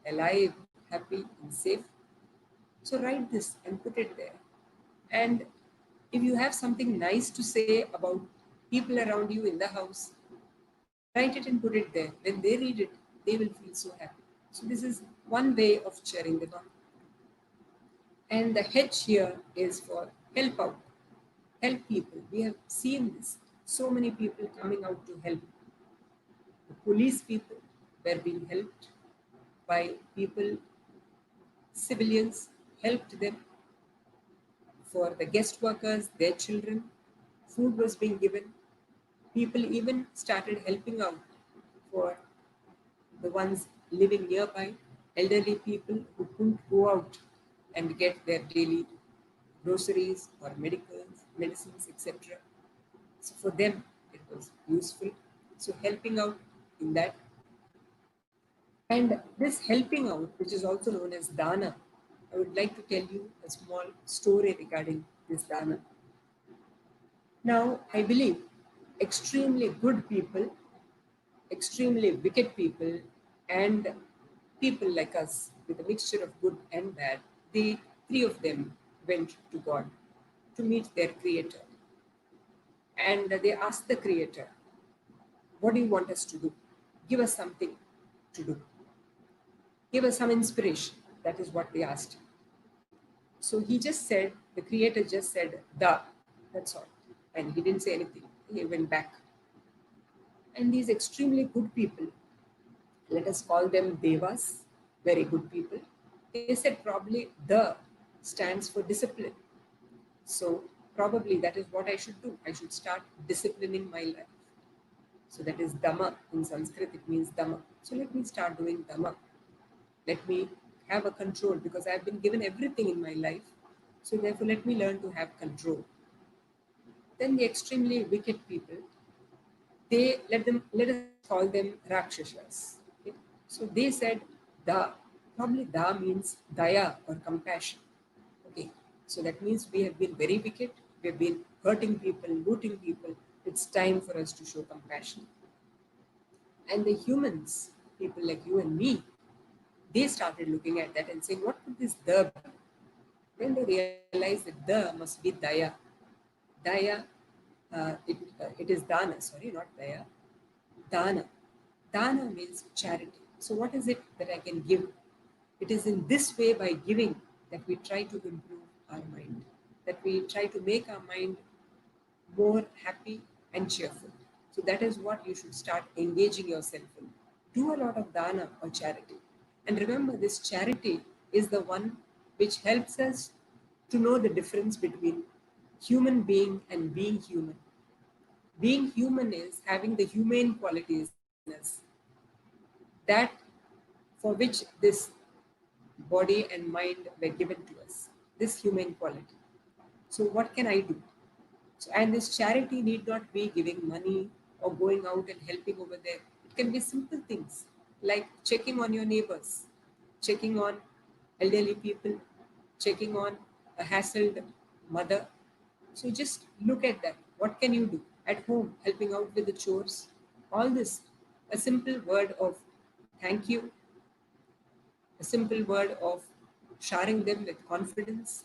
alive, happy, and safe. So write this and put it there. And if you have something nice to say about people around you in the house, write it and put it there. When they read it, they will feel so happy. So this is one way of cheering them up. And the H here is for help out. Help people. We have seen this. So many people coming out to help. The police people were being helped by people, civilians helped them. For the guest workers, their children, food was being given. People even started helping out for the ones living nearby, elderly people who couldn't go out and get their daily groceries or medicines, etc. So for them, it was useful. So helping out in that. And this helping out, which is also known as dana, I would like to tell you a small story regarding this dana. Now, I believe extremely good people, extremely wicked people, and people like us with a mixture of good and bad, the three of them went to God to meet their creator. And they asked the creator, What do you want us to do? Give us something to do. Give us some inspiration. That is what they asked him. So he just said, the creator just said, "Da." That's all. And he didn't say anything. He went back. And these extremely good people, let us call them devas, very good people, they said probably "the" stands for discipline. So probably that is what I should do. I should start disciplining my life. So that is Dhamma. In Sanskrit, it means Dhamma. So let me start doing Dhamma. Let me have a control, because I've been given everything in my life. So therefore, let me learn to have control. Then the extremely wicked people, let us call them Rakshasas. Okay? So they said Da. Probably Da means Daya or compassion. Okay. So that means we have been very wicked. We have been hurting people, looting people. It's time for us to show compassion. And the humans, people like you and me, they started looking at that and saying, what could this Da be? Then they realized that Da must be Daya. Daya, it is Dana, sorry, not Daya. Dana. Dana means charity. So what is it that I can give? It is in this way, by giving, that we try to improve our mind, that we try to make our mind more happy and cheerful. So that is what you should start engaging yourself in. Do a lot of dana or charity. And remember, this charity is the one which helps us to know the difference between human being and being human. Being human is having the humane qualities in us, that for which this body and mind were given to us, this humane quality. So what can I do? So, and this charity need not be giving money or going out and helping over there. It can be simple things like checking on your neighbors, checking on elderly people, checking on a hassled mother. So just look at that. What can you do at home? Helping out with the chores. All this, a simple word of thank you, a simple word of showering them with confidence.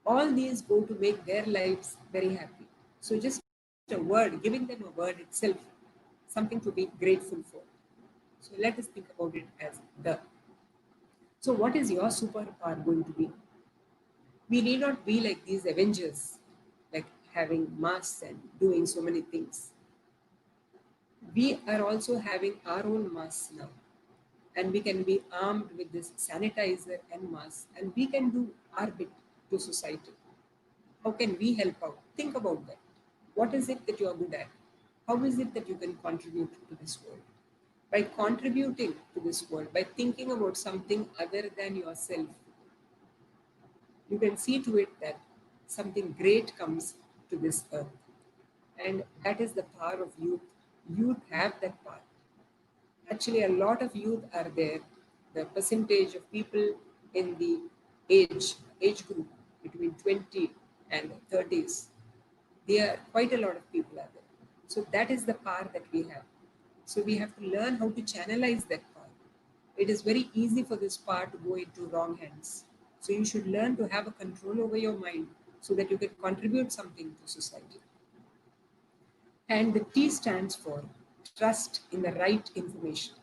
All these go to make their lives very happy. So just a word, giving them a word itself, something to be grateful for. So let us think about it as the. So what is your superpower going to be? We need not be like these Avengers, like having masks and doing so many things. We are also having our own masks now. And we can be armed with this sanitizer and mask, and we can do our bit to society. How can we help out? Think about that. What is it that you are good at? How is it that you can contribute to this world? By contributing to this world, by thinking about something other than yourself, you can see to it that something great comes to this earth. And that is the power of youth. Youth have that power. Actually, a lot of youth are there. The percentage of people in the age group between 20 and 30s, there are quite a lot of people are there. So that is the power that we have. So we have to learn how to channelize that power. It is very easy for this power to go into wrong hands. So you should learn to have a control over your mind so that you can contribute something to society. And the T stands for trust in the right information.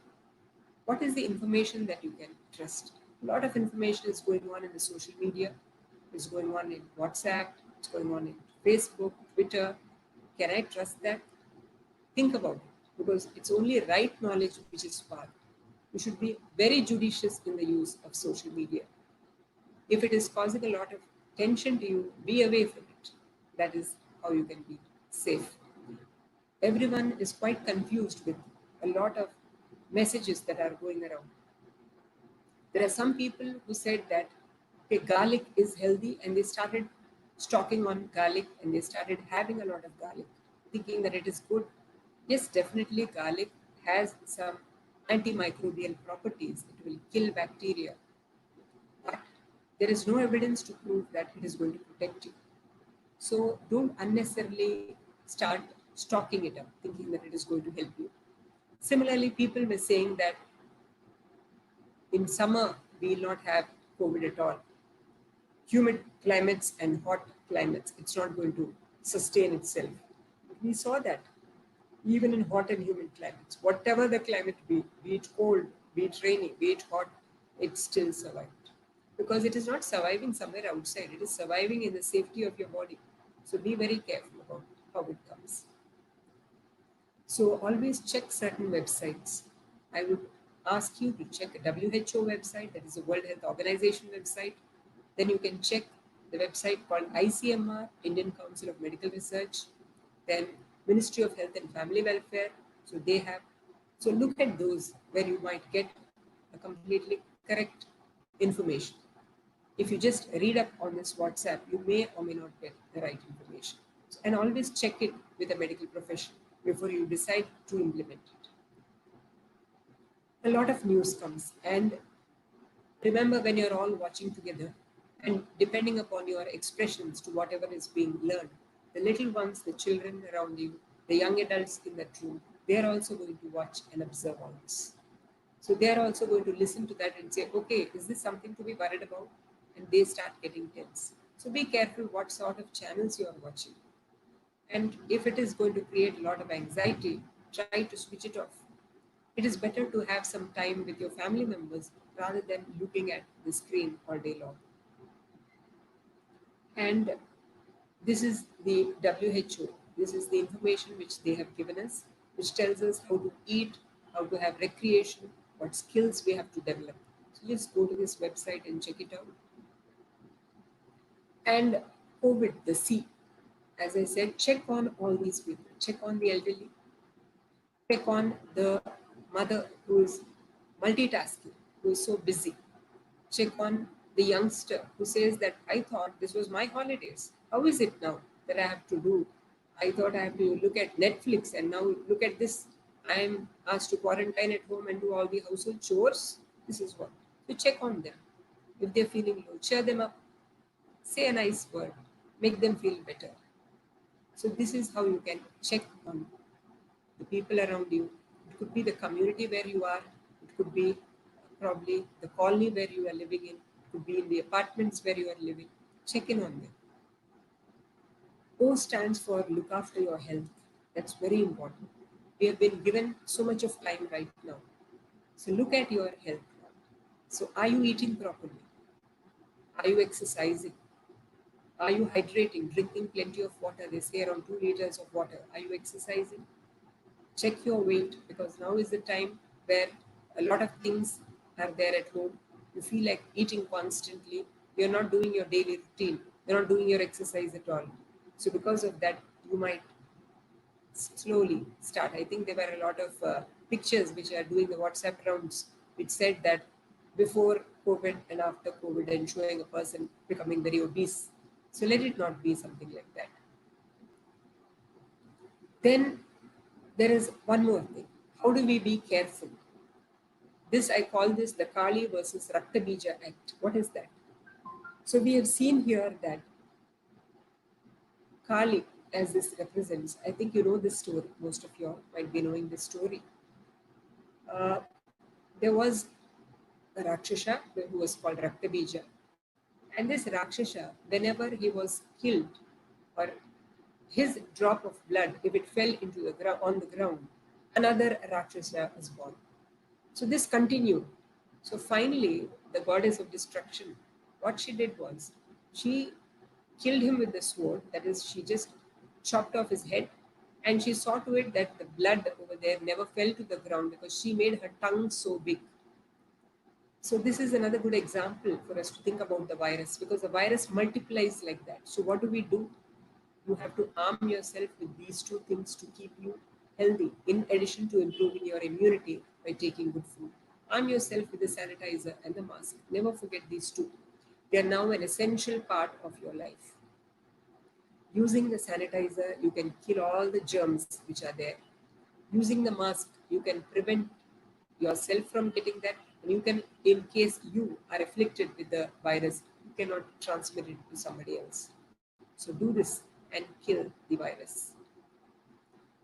What is the information that you can trust? A lot of information is going on in the social media, is going on in WhatsApp, it's going on in Facebook, Twitter. Can I trust that? Think about it, because it's only right knowledge which is smart. You should be very judicious in the use of social media. If it is causing a lot of tension to you, be away from it. That is how you can be safe. Everyone is quite confused with a lot of messages that are going around. There are some people who said that garlic is healthy, and they started stocking on garlic, and they started having a lot of garlic, thinking that it is good. Yes, definitely garlic has some antimicrobial properties. It will kill bacteria. But there is no evidence to prove that it is going to protect you. So don't unnecessarily start stocking it up, thinking that it is going to help you. Similarly, people were saying that in summer, we will not have COVID at all. Humid climates and hot climates, it's not going to sustain itself. We saw that. even in hot and humid climates. Whatever the climate be it cold, be it rainy, be it hot, it still survived. Because it is not surviving somewhere outside, it is surviving in the safety of your body. So be very careful about how it comes. So always check certain websites. I would ask you to check a WHO website, that is the World Health Organization website. Then you can check the website called ICMR, Indian Council of Medical Research. Then Ministry of Health and Family Welfare. So they have. So look at those where you might get a completely correct information. If you just read up on this WhatsApp, you may or may not get the right information. And always check it with a medical professional before you decide to implement it. A lot of news comes, and remember, when you're all watching together and depending upon your expressions to whatever is being learned, the little ones, the children around you, the young adults in that room, they are also going to watch and observe all this. So they are also going to listen to that and say, okay, is this something to be worried about? And they start getting tense. So be careful what sort of channels you are watching. And if it is going to create a lot of anxiety, try to switch it off. It is better to have some time with your family members rather than looking at the screen all day long. And this is the WHO. This is the information which they have given us, which tells us how to eat, how to have recreation, what skills we have to develop. So just go to this website and check it out. And COVID, the C. As I said, check on all these people. Check on the elderly. Check on the mother who is multitasking, who is so busy. Check on the youngster who says that I thought this was my holidays. How is it now that I have to do? I thought I have to look at Netflix and now look at this. I am asked to quarantine at home and do all the household chores. This is what. So check on them. If they're feeling low, cheer them up. Say a nice word. Make them feel better. So this is how you can check on the people around you. It could be the community where you are. It could be probably the colony where you are living in. It could be in the apartments where you are living. Check in on them. O stands for look after your health. That's very important. We have been given so much of time right now. So look at your health. So are you eating properly? Are you exercising? Are you hydrating, drinking plenty of water? They say around 2 liters of water. Are you exercising? Check your weight, because now is the time where a lot of things are there at home. You feel like eating constantly. You're not doing your daily routine. You're not doing your exercise at all. So because of that, you might slowly start. I think there were a lot of pictures which are doing the WhatsApp rounds, which said that before COVID and after COVID, and showing a person becoming very obese. So let it not be something like that. Then there is one more thing. How do we be careful? This, I call this the Kali versus Rakta Bija Act. What is that? So we have seen here that Kali, as this represents, I think you know this story. Most of you all might be knowing this story. There was a Rakshasa who was called Rakta Bija. And this Rakshasa, whenever he was killed, or his drop of blood, if it fell into the on the ground, another Rakshasa was born. So this continued. So finally, the goddess of destruction, what she did was, she killed him with the sword. That is, she just chopped off his head, and she saw to it that the blood over there never fell to the ground, because she made her tongue so big. So this is another good example for us to think about the virus, because the virus multiplies like that. So what do? You have to arm yourself with these two things to keep you healthy, in addition to improving your immunity by taking good food. Arm yourself with the sanitizer and the mask. Never forget these two. They are now an essential part of your life. Using the sanitizer, you can kill all the germs which are there. Using the mask, you can prevent yourself from getting that, and you can, in case you are afflicted with the virus, you cannot transmit it to somebody else. So do this and kill the virus.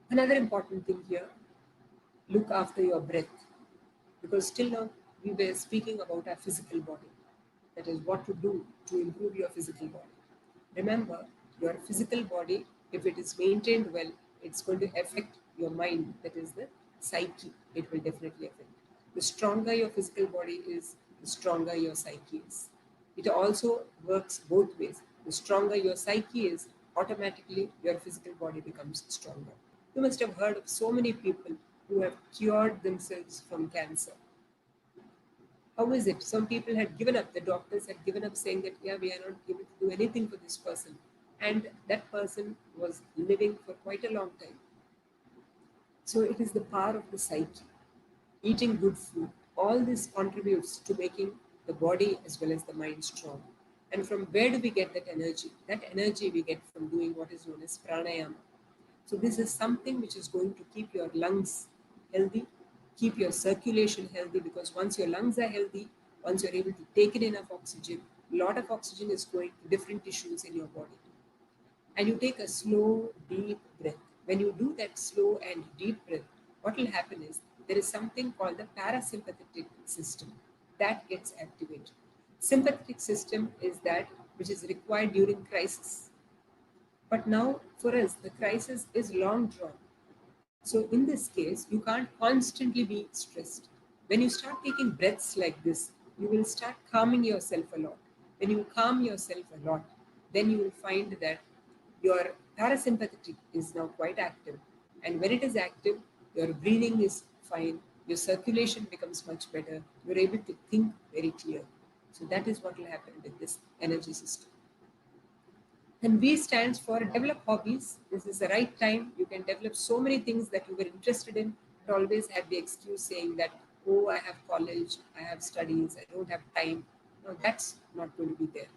Another important thing here, look after your breath, because till now we were speaking about our physical body. That is what to do to improve your physical body. Remember, your physical body, if it is maintained well, it's going to affect your mind, that is the psyche, it will definitely affect. The stronger your physical body is, the stronger your psyche is. It also works both ways. The stronger your psyche is, automatically your physical body becomes stronger. You must have heard of so many people who have cured themselves from cancer. How is it? Some people had given up, the doctors had given up saying that, yeah, we are not able to do anything for this person. And that person was living for quite a long time. So it is the power of the psyche. Eating good food, all this contributes to making the body as well as the mind strong. And from where do we get that energy? That energy we get from doing what is known as pranayama. So this is something which is going to keep your lungs healthy, keep your circulation healthy, because once your lungs are healthy, once you're able to take in enough oxygen, a lot of oxygen is going to different tissues in your body. And you take a slow, deep breath. When you do that slow and deep breath, what will happen is there is something called the parasympathetic system that gets activated. Sympathetic system is that which is required during crisis. But now for us, the crisis is long drawn. So in this case, you can't constantly be stressed. When you start taking breaths like this, you will start calming yourself a lot. When you calm yourself a lot, then you will find that your parasympathetic is now quite active. And when it is active, your breathing is fine, your circulation becomes much better, you're able to think very clear. So that is what will happen with this energy system. And V stands for develop hobbies. This is the right time. You can develop so many things that you were interested in, but always had the excuse saying that, oh, I have college, I have studies, I don't have time. No, that's not going to be there.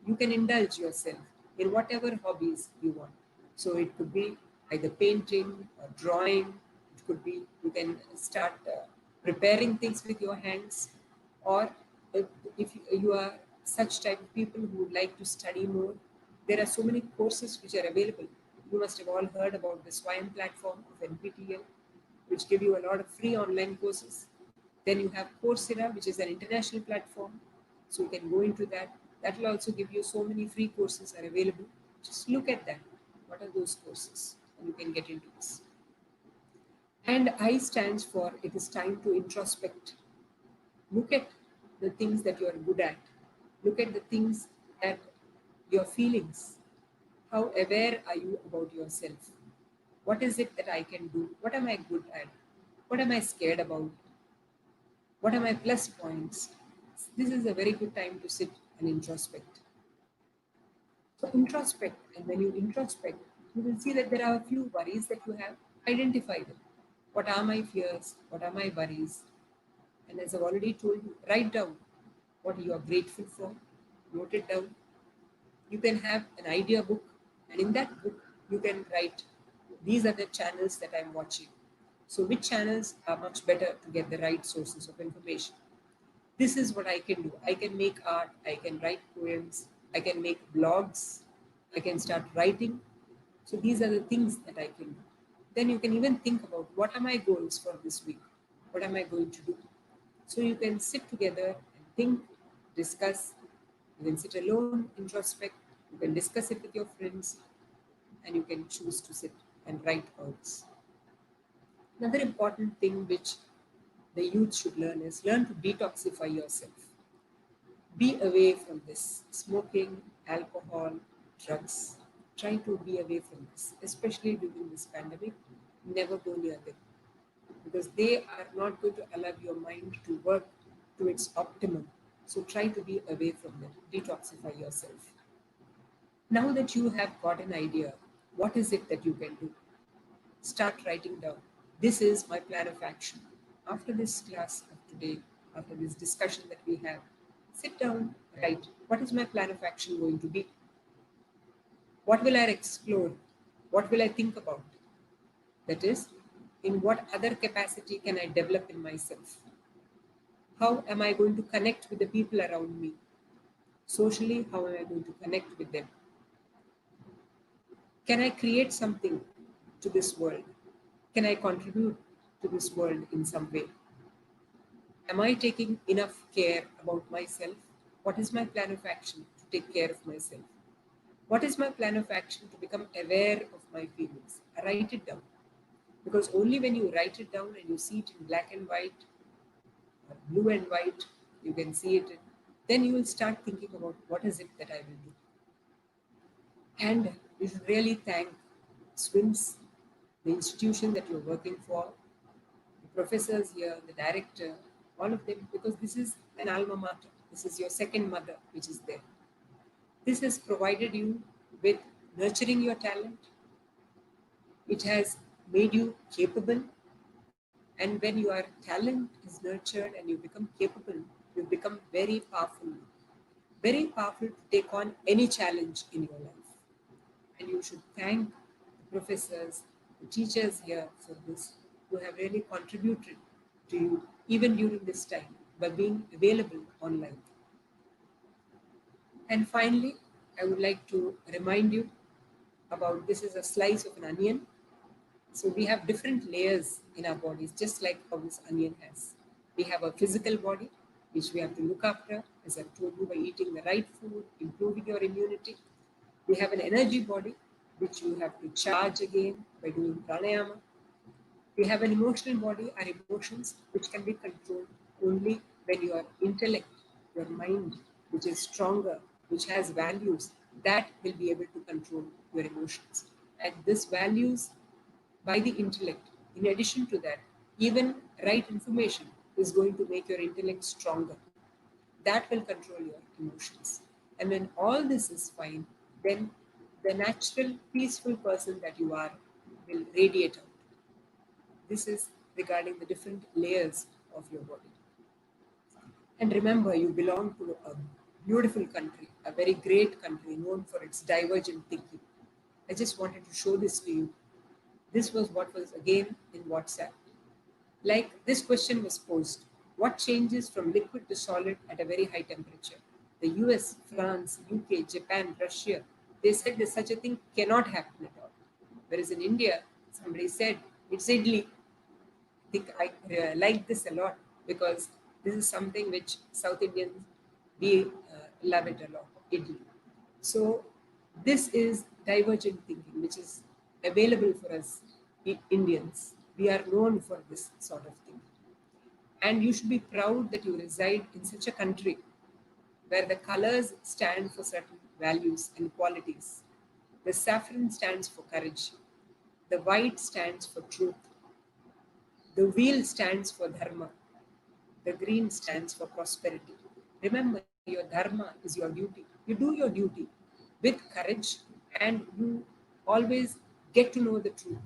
You can indulge yourself in whatever hobbies you want. So it could be either painting or drawing. It could be you can start preparing things with your hands, or if you are such type of people who would like to study more, there are so many courses which are available. You must have all heard about the SVIMS platform of NPTEL, which give you a lot of free online courses. Then you have Coursera, which is an international platform. So you can go into that. That will also give you so many free courses are available. Just look at that. What are those courses? And you can get into this. And I stands for it is time to introspect. Look at the things that you are good at. Look at the things that your feelings. How aware are you about yourself? What is it that I can do? What am I good at? What am I scared about? What are my plus points? This is a very good time to sit and introspect. So introspect, and when you introspect, you will see that there are a few worries that you have. Identify them. What are my fears? What are my worries? And as I've already told you, write down what you are grateful for. Note it down. You can have an idea book, and in that book, you can write, these are the channels that I'm watching. So which channels are much better to get the right sources of information? This is what I can do. I can make art, I can write poems, I can make blogs, I can start writing. So these are the things that I can do. Then you can even think about what are my goals for this week? What am I going to do? So you can sit together and think, discuss. You can sit alone, introspect. You can discuss it with your friends, and you can choose to sit and write words. Another important thing which the youth should learn is learn to detoxify yourself. Be away from this smoking, alcohol, drugs. Try to be away from this, especially during this pandemic. Never go near them, because they are not going to allow your mind to work to its optimum. So try to be away from them. Detoxify yourself. Now that you have got an idea, what is it that you can do? Start writing down. This is my plan of action. After this class of today, after this discussion that we have, sit down, write. What is my plan of action going to be? What will I explore? What will I think about? That is, in what other capacity can I develop in myself? How am I going to connect with the people around me? Socially, how am I going to connect with them? Can I create something to this world? Can I contribute to this world in some way? Am I taking enough care about myself? What is my plan of action to take care of myself? What is my plan of action to become aware of my feelings? I write it down. Because only when you write it down and you see it in black and white, or blue and white, you can see it, then you will start thinking about what is it that I will do. And you should really thank SVIMS, the institution that you're working for, the professors here, the director, all of them, because this is an alma mater. This is your second mother, which is there. This has provided you with nurturing your talent. It has made you capable. And when your talent is nurtured and you become capable, you become very powerful. Very powerful to take on any challenge in your life. And you should thank the professors, the teachers here for this, who have really contributed to you even during this time by being available online. And finally, I would like to remind you about this is a slice of an onion. So we have different layers in our bodies, just like how this onion has. We have a physical body, which we have to look after, as I've told you, by eating the right food, improving your immunity. We have an energy body, which you have to charge again by doing pranayama. We have an emotional body, our emotions, which can be controlled only when your intellect, your mind, which is stronger, which has values, that will be able to control your emotions. And these values by the intellect, in addition to that, even right information is going to make your intellect stronger. That will control your emotions. And when all this is fine, then the natural, peaceful person that you are will radiate out. This is regarding the different layers of your body. And remember, you belong to a beautiful country, a very great country known for its divergent thinking. I just wanted to show this to you. This was what was again in WhatsApp. Like this question was posed: what changes from liquid to solid at a very high temperature? The US, France, UK, Japan, Russia, they said that such a thing cannot happen at all. Whereas in India, somebody said it's idli. I think I like this a lot because this is something which South Indians, we love it a lot, idli. So this is divergent thinking, which is available for us Indians. We are known for this sort of thing. And you should be proud that you reside in such a country where the colors stand for certain values and qualities. The saffron stands for courage. The white stands for truth. The wheel stands for dharma. The green stands for prosperity. Remember, your dharma is your duty. You do your duty with courage and you always get to know the truth.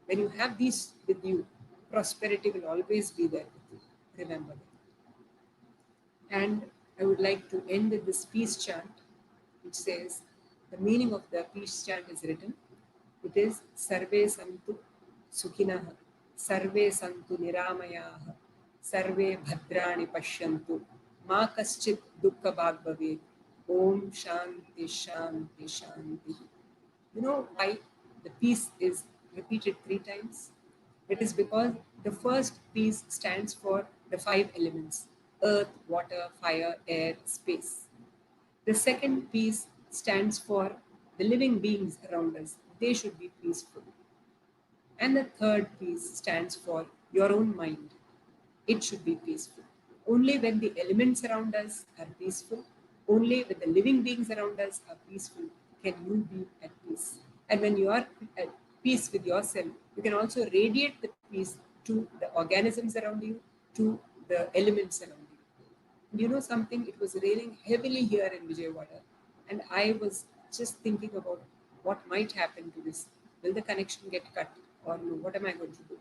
When you have these with you, prosperity will always be there with you. Remember that. And I would like to end with this peace chant, which says, the meaning of the peace chant is written. It is Sarve Santu Sukhinaha, Sarve Santu Niramayaha, Sarve Bhadrani Pashyantu, Ma Kaschit Dukkha Bhag Bhavet, Om Shanti Shanti Shanti. You know why the peace is repeated 3 times? It is because the first peace stands for the 5 elements: earth, water, fire, air, space. The second peace stands for the living beings around us. They should be peaceful. And the third piece stands for your own mind. It should be peaceful. Only when the elements around us are peaceful, only when the living beings around us are peaceful, can you be at peace. And when you are at peace with yourself, you can also radiate the peace to the organisms around you, to the elements around you. And you know something, it was raining heavily here in Vijayawada, and I was just thinking about what might happen to this. Will the connection get cut or no? What am I going to do?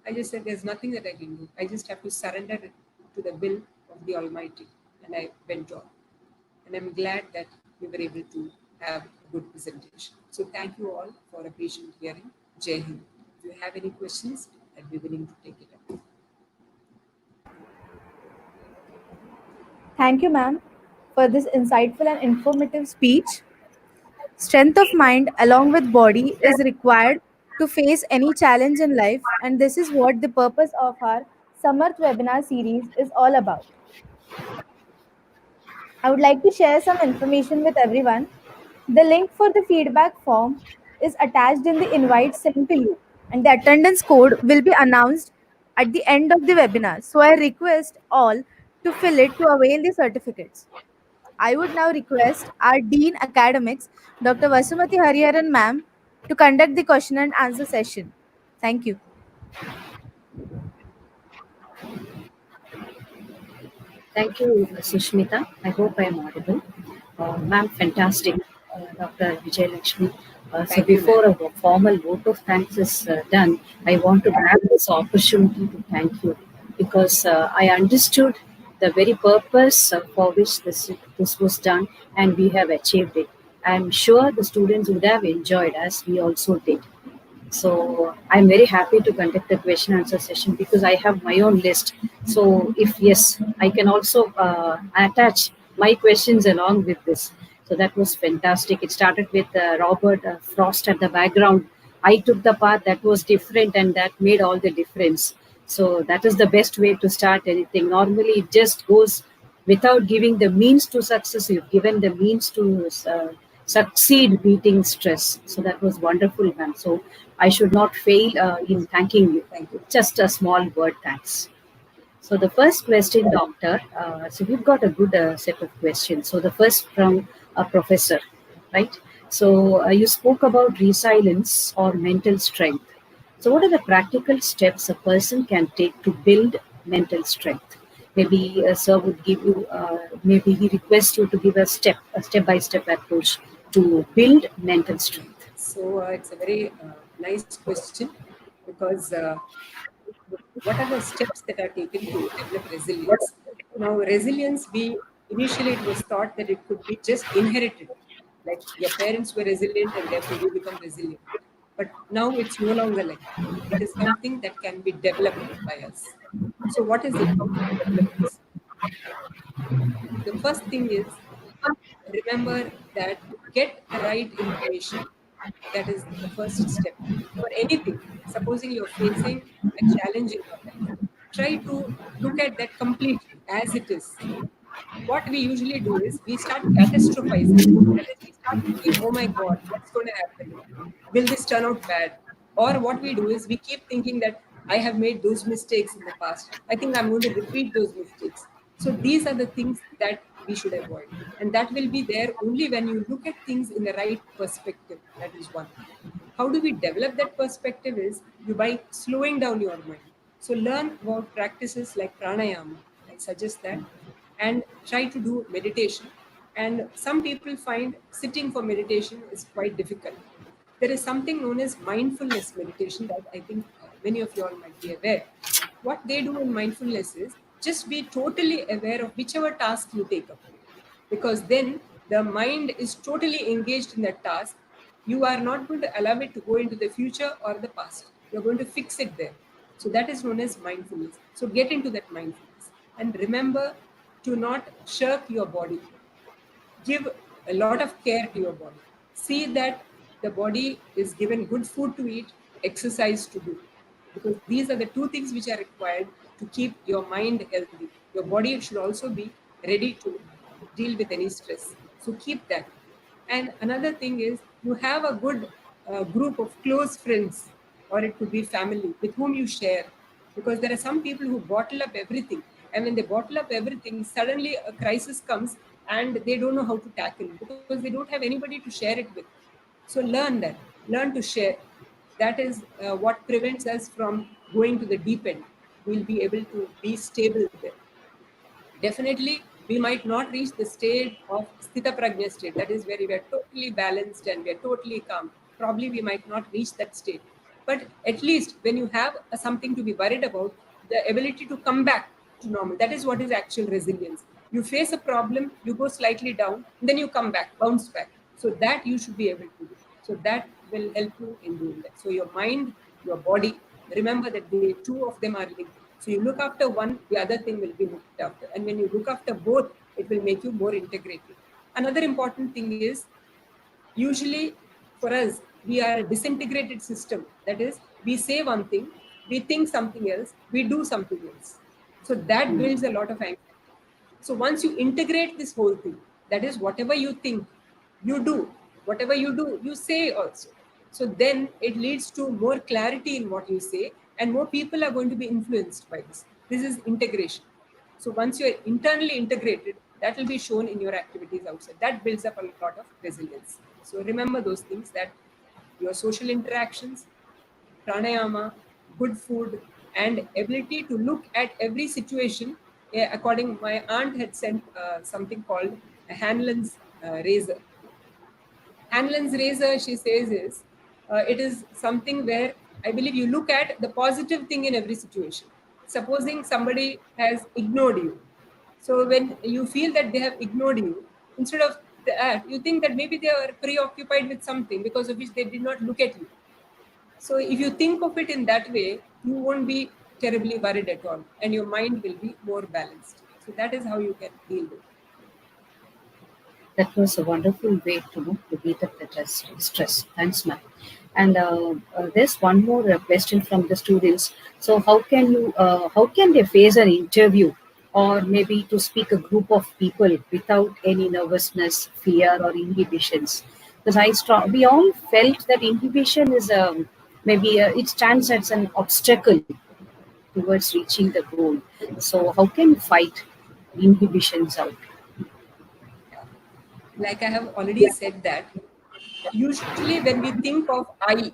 I just said there's nothing that I can do. I just have to surrender it to the will of the Almighty. And I went on. And I'm glad that we were able to have a good presentation. So thank you all for a patient hearing. Jai Hind. If you have any questions, I'd be willing to take it up. Thank you, ma'am, for this insightful and informative speech. Strength of mind along with body is required to face any challenge in life, and this is what the purpose of our Samarth webinar series is all about. I would like to share some information with everyone. The link for the feedback form is attached in the invite sent to you. and the attendance code will be announced at the end of the webinar. So I request all to fill it to avail the certificates. I would now request our Dean Academics, Dr. Vasumati Hariharan ma'am, to conduct the question and answer session. Thank you. Thank you, Sushmita. I hope I am audible. Ma'am, fantastic. Dr. Vijayalakshmi. So Thank you, before a formal vote of thanks is done, I want to grab this opportunity to thank you because I understood the very purpose for which this was done and we have achieved it. I'm sure the students would have enjoyed as we also did. So I'm very happy to conduct the question answer session because I have my own list. So if yes, I can also attach my questions along with this. So that was fantastic. It started with Robert Frost at the background. I took the part that was different and that made all the difference. So that is the best way to start anything. Normally it just goes without giving the means to success. You've given the means to succeed beating stress. So that was wonderful, ma'am. So I should not fail in thanking you. Thank you. Just a small word, thanks. So the first question, doctor. So we've got a good set of questions. So the first from a professor, right? So you spoke about resilience or mental strength. So what are the practical steps a person can take to build mental strength? Maybe sir would give you, maybe he requests you to give a step-by-step approach to build mental strength. So it's a very nice question because what are the steps that are taken to develop resilience? Now, resilience, initially it was thought that it could be just inherited, like your parents were resilient and therefore you become resilient. But now it's no longer like that. It is something that can be developed by us. So what is it? How do we develop this? The first thing is remember that to get the right information, that is the first step for anything. Supposing you're facing a challenge in your life, try to look at that completely as it is. What we usually do is we start catastrophizing. That is, we start thinking, oh my God, what's going to happen? Will this turn out bad? Or what we do is we keep thinking that I have made those mistakes in the past. I think I'm going to repeat those mistakes. So these are the things that we should avoid. And that will be there only when you look at things in the right perspective. That is one. How do we develop that perspective is by slowing down your mind. So learn about practices like pranayama. I suggest that. And try to do meditation. And some people find sitting for meditation is quite difficult. There is something known as mindfulness meditation that I think many of you all might be aware. What they do in mindfulness is just be totally aware of whichever task you take up. Because then the mind is totally engaged in that task. You are not going to allow it to go into the future or the past. You're going to fix it there. So that is known as mindfulness. So get into that mindfulness. And remember to not shirk your body. Give a lot of care to your body. See that the body is given good food to eat, exercise to do. Because these are the two things which are required to keep your mind healthy. Your body should also be ready to deal with any stress. So keep that. And another thing is you have a good group of close friends, or it could be family with whom you share. Because there are some people who bottle up everything. And when they bottle up everything, suddenly a crisis comes and they don't know how to tackle it because they don't have anybody to share it with. So learn that. Learn to share. That is what prevents us from going to the deep end. We'll be able to be stable there. Definitely, we might not reach the state of Sthita Prajna state. That is where we are totally balanced and we are totally calm. Probably we might not reach that state. But at least when you have something to be worried about, the ability to come back to normal, that is what is actual resilience. You face a problem, you go slightly down, then you come back, bounce back. So that you should be able to do. So that will help you in doing that. So your mind, your body, remember that the two of them are linked. So you look after one, the other thing will be looked after. And when you look after both, it will make you more integrated. Another important thing is, usually for us, we are a disintegrated system. That is, we say one thing, we think something else, we do something else. So that builds a lot of anxiety. So once you integrate this whole thing, that is whatever you think, you do. Whatever you do, you say also. So then it leads to more clarity in what you say, and more people are going to be influenced by this. This is integration. So once you're internally integrated, that will be shown in your activities outside. That builds up a lot of resilience. So remember those things, that your social interactions, pranayama, good food, and ability to look at every situation. My aunt had sent something called a Hanlon's razor. Hanlon's razor, she says, is it is something where I believe you look at the positive thing in every situation. Supposing somebody has ignored you. So when you feel that they have ignored you, instead of that, you think that maybe they are preoccupied with something because of which they did not look at you. So if you think of it in that way, you won't be terribly worried at all, and your mind will be more balanced. So that is how you can deal with it. That was a wonderful way to beat up the stress. Thanks, ma'am. And there's one more question from the students. So how can they face an interview, or maybe to speak a group of people without any nervousness, fear, or inhibitions? Because we all felt that inhibition is it stands as an obstacle towards reaching the goal. So how can you fight inhibitions out? Like I have already said that, usually when we think of I,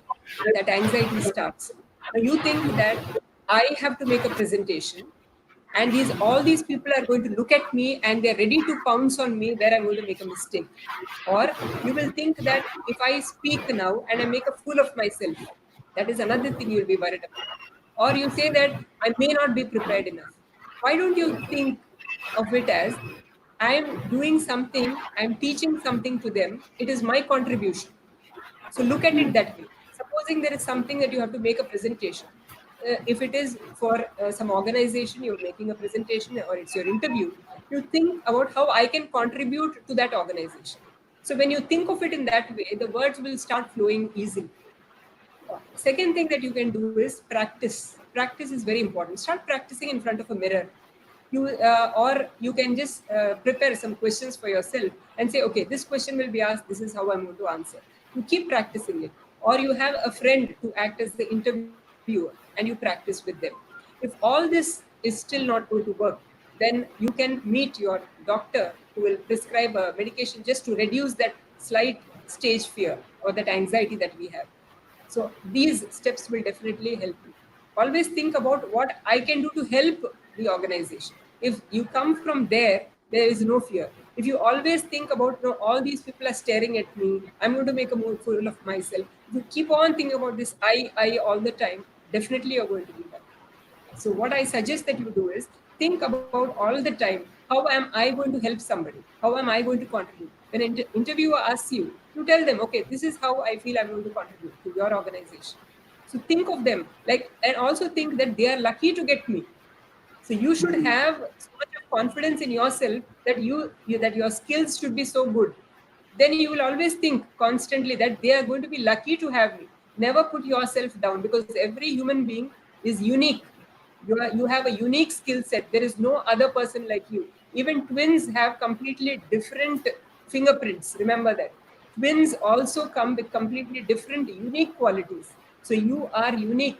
that anxiety starts. Now you think that I have to make a presentation, and all these people are going to look at me and they're ready to pounce on me where I'm going to make a mistake. Or you will think that if I speak now and I make a fool of myself, that is another thing you'll be worried about. Or you say that I may not be prepared enough. Why don't you think of it as I'm doing something, I'm teaching something to them, it is my contribution. So look at it that way. Supposing there is something that you have to make a presentation. If it is for some organization, you're making a presentation, or it's your interview, you think about how I can contribute to that organization. So when you think of it in that way, the words will start flowing easily. Second thing that you can do is practice. Practice is very important. Start practicing in front of a mirror. Or you can just prepare some questions for yourself and say, okay, this question will be asked, this is how I'm going to answer. You keep practicing it. Or you have a friend to act as the interviewer and you practice with them. If all this is still not going to work, then you can meet your doctor who will prescribe a medication just to reduce that slight stage fear or that anxiety that we have. So these steps will definitely help you. Always think about what I can do to help the organization. If you come from there is no fear. If you always think about, all these people are staring at me, I'm going to make a fool of myself. If you keep on thinking about this I all the time, definitely you're going to be that. So what I suggest that you do is think about all the time, how am I going to help somebody? How am I going to contribute? When an interviewer asks you, you tell them, okay, this is how I feel I'm going to contribute to your organization. So think of them and also think that they are lucky to get me. So you should have so much of confidence in yourself that your skills should be so good. Then you will always think constantly that they are going to be lucky to have me. Never put yourself down, because every human being is unique. You have a unique skill set. There is no other person like you. Even twins have completely different fingerprints. Remember that. Twins also come with completely different, unique qualities. So you are unique.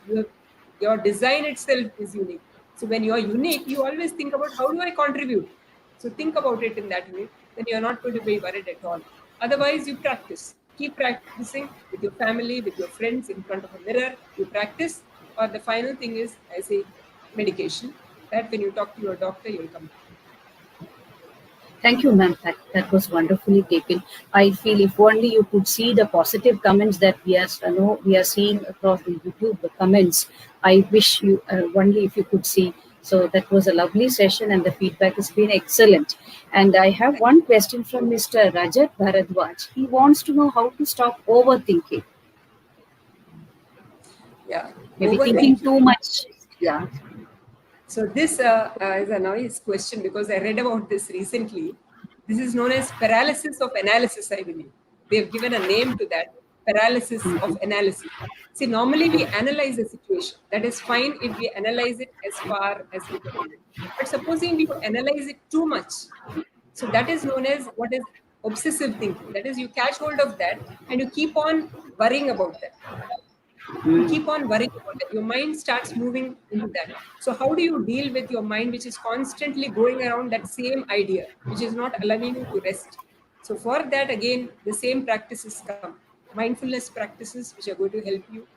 Your design itself is unique. So when you are unique, you always think about how do I contribute? So think about it in that way. Then you are not going to be worried at all. Otherwise, you practice. Keep practicing with your family, with your friends, in front of a mirror. You practice. Or the final thing is, I say, medication. That when you talk to your doctor, you'll come back. Thank you, ma'am. That was wonderfully taken. I feel if only you could see the positive comments that we are seeing across the YouTube comments. I wish you only if you could see. So that was a lovely session, and the feedback has been excellent. And I have one question from Mr. Rajat Bharadwaj. He wants to know how to stop overthinking. Yeah, maybe thinking too much. Yeah. So this is a nice question, because I read about this recently. This is known as paralysis of analysis, I believe. They've given a name to that, paralysis of analysis. See, normally we analyze a situation. That is fine if we analyze it as far as we can. But supposing we analyze it too much, so that is known as what is obsessive thinking. That is, you catch hold of that and you keep on worrying about that. You keep on worrying about it. Your mind starts moving into that. So how do you deal with your mind which is constantly going around that same idea, which is not allowing you to rest? So for that, again, the same practices come. Mindfulness practices which are going to help you.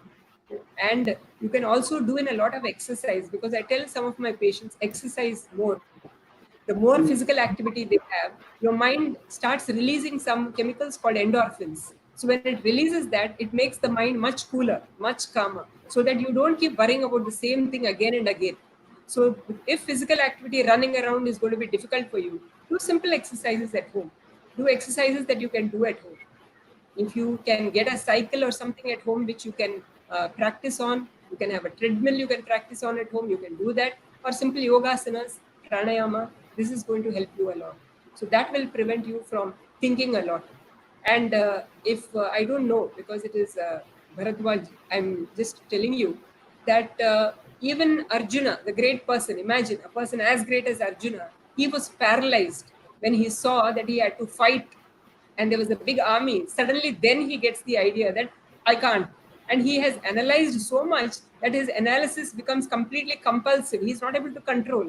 And you can also do in a lot of exercise, because I tell some of my patients, exercise more. The more physical activity they have, your mind starts releasing some chemicals called endorphins. So when it releases that, it makes the mind much cooler, much calmer, so that you don't keep worrying about the same thing again and again. So if physical activity, running around, is going to be difficult for you, do simple exercises at home. Do exercises that you can do at home. If you can get a cycle or something at home which you can practice on, you can have a treadmill you can practice on at home, you can do that, or simple yogasanas, pranayama. This is going to help you a lot. So that will prevent you from thinking a lot. And if I don't know, because it is Bharadwaj, I'm just telling you that even Arjuna, the great person, imagine a person as great as Arjuna, he was paralyzed when he saw that he had to fight and there was a big army. Suddenly then he gets the idea that I can't. And he has analyzed so much that his analysis becomes completely compulsive. He's not able to control.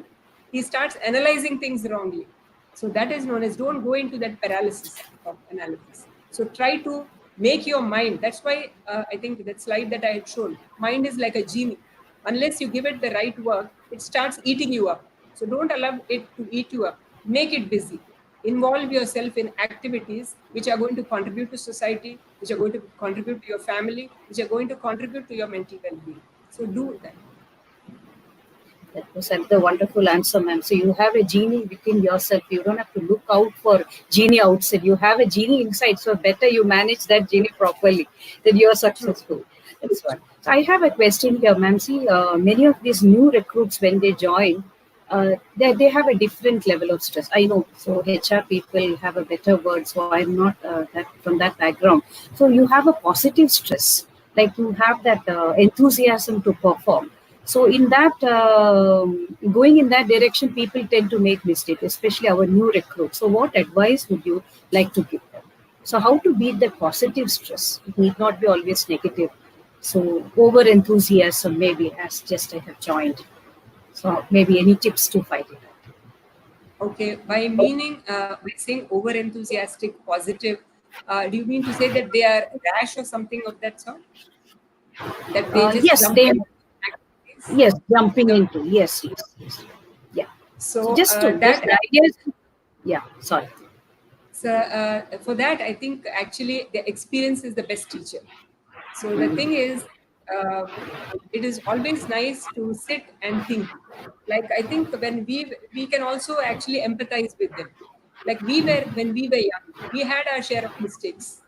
He starts analyzing things wrongly. So that is known as, don't go into that paralysis of analysis. So try to make your mind. That's why I think that slide that I had shown, mind is like a genie. Unless you give it the right work, it starts eating you up. So don't allow it to eat you up. Make it busy. Involve yourself in activities which are going to contribute to society, which are going to contribute to your family, which are going to contribute to your mental well-being. So do that. That was another wonderful answer, ma'am. So you have a genie within yourself. You don't have to look out for genie outside. You have a genie inside. So better you manage that genie properly, then you are successful. That's one. So I have a question here, ma'am. See, many of these new recruits, when they join, they have a different level of stress. I know. So HR people have a better word. So I'm not from that background. So you have a positive stress, like you have that enthusiasm to perform. So in that, going in that direction, people tend to make mistakes, especially our new recruits. So what advice would you like to give them? So how to beat the positive stress? It need not be always negative. So over enthusiasm, maybe, as just I have joined. So maybe any tips to fight it? Okay, by saying over enthusiastic, positive, do you mean to say that they are rash or something of that sort? That they just yes, jump they. in? Yes, jumping into yes. Yeah. So just the idea is, yeah. Sorry. So for that, I think actually the experience is the best teacher. So the thing is, it is always nice to sit and think. Like I think when we can also actually empathize with them. Like when we were young, we had our share of mistakes.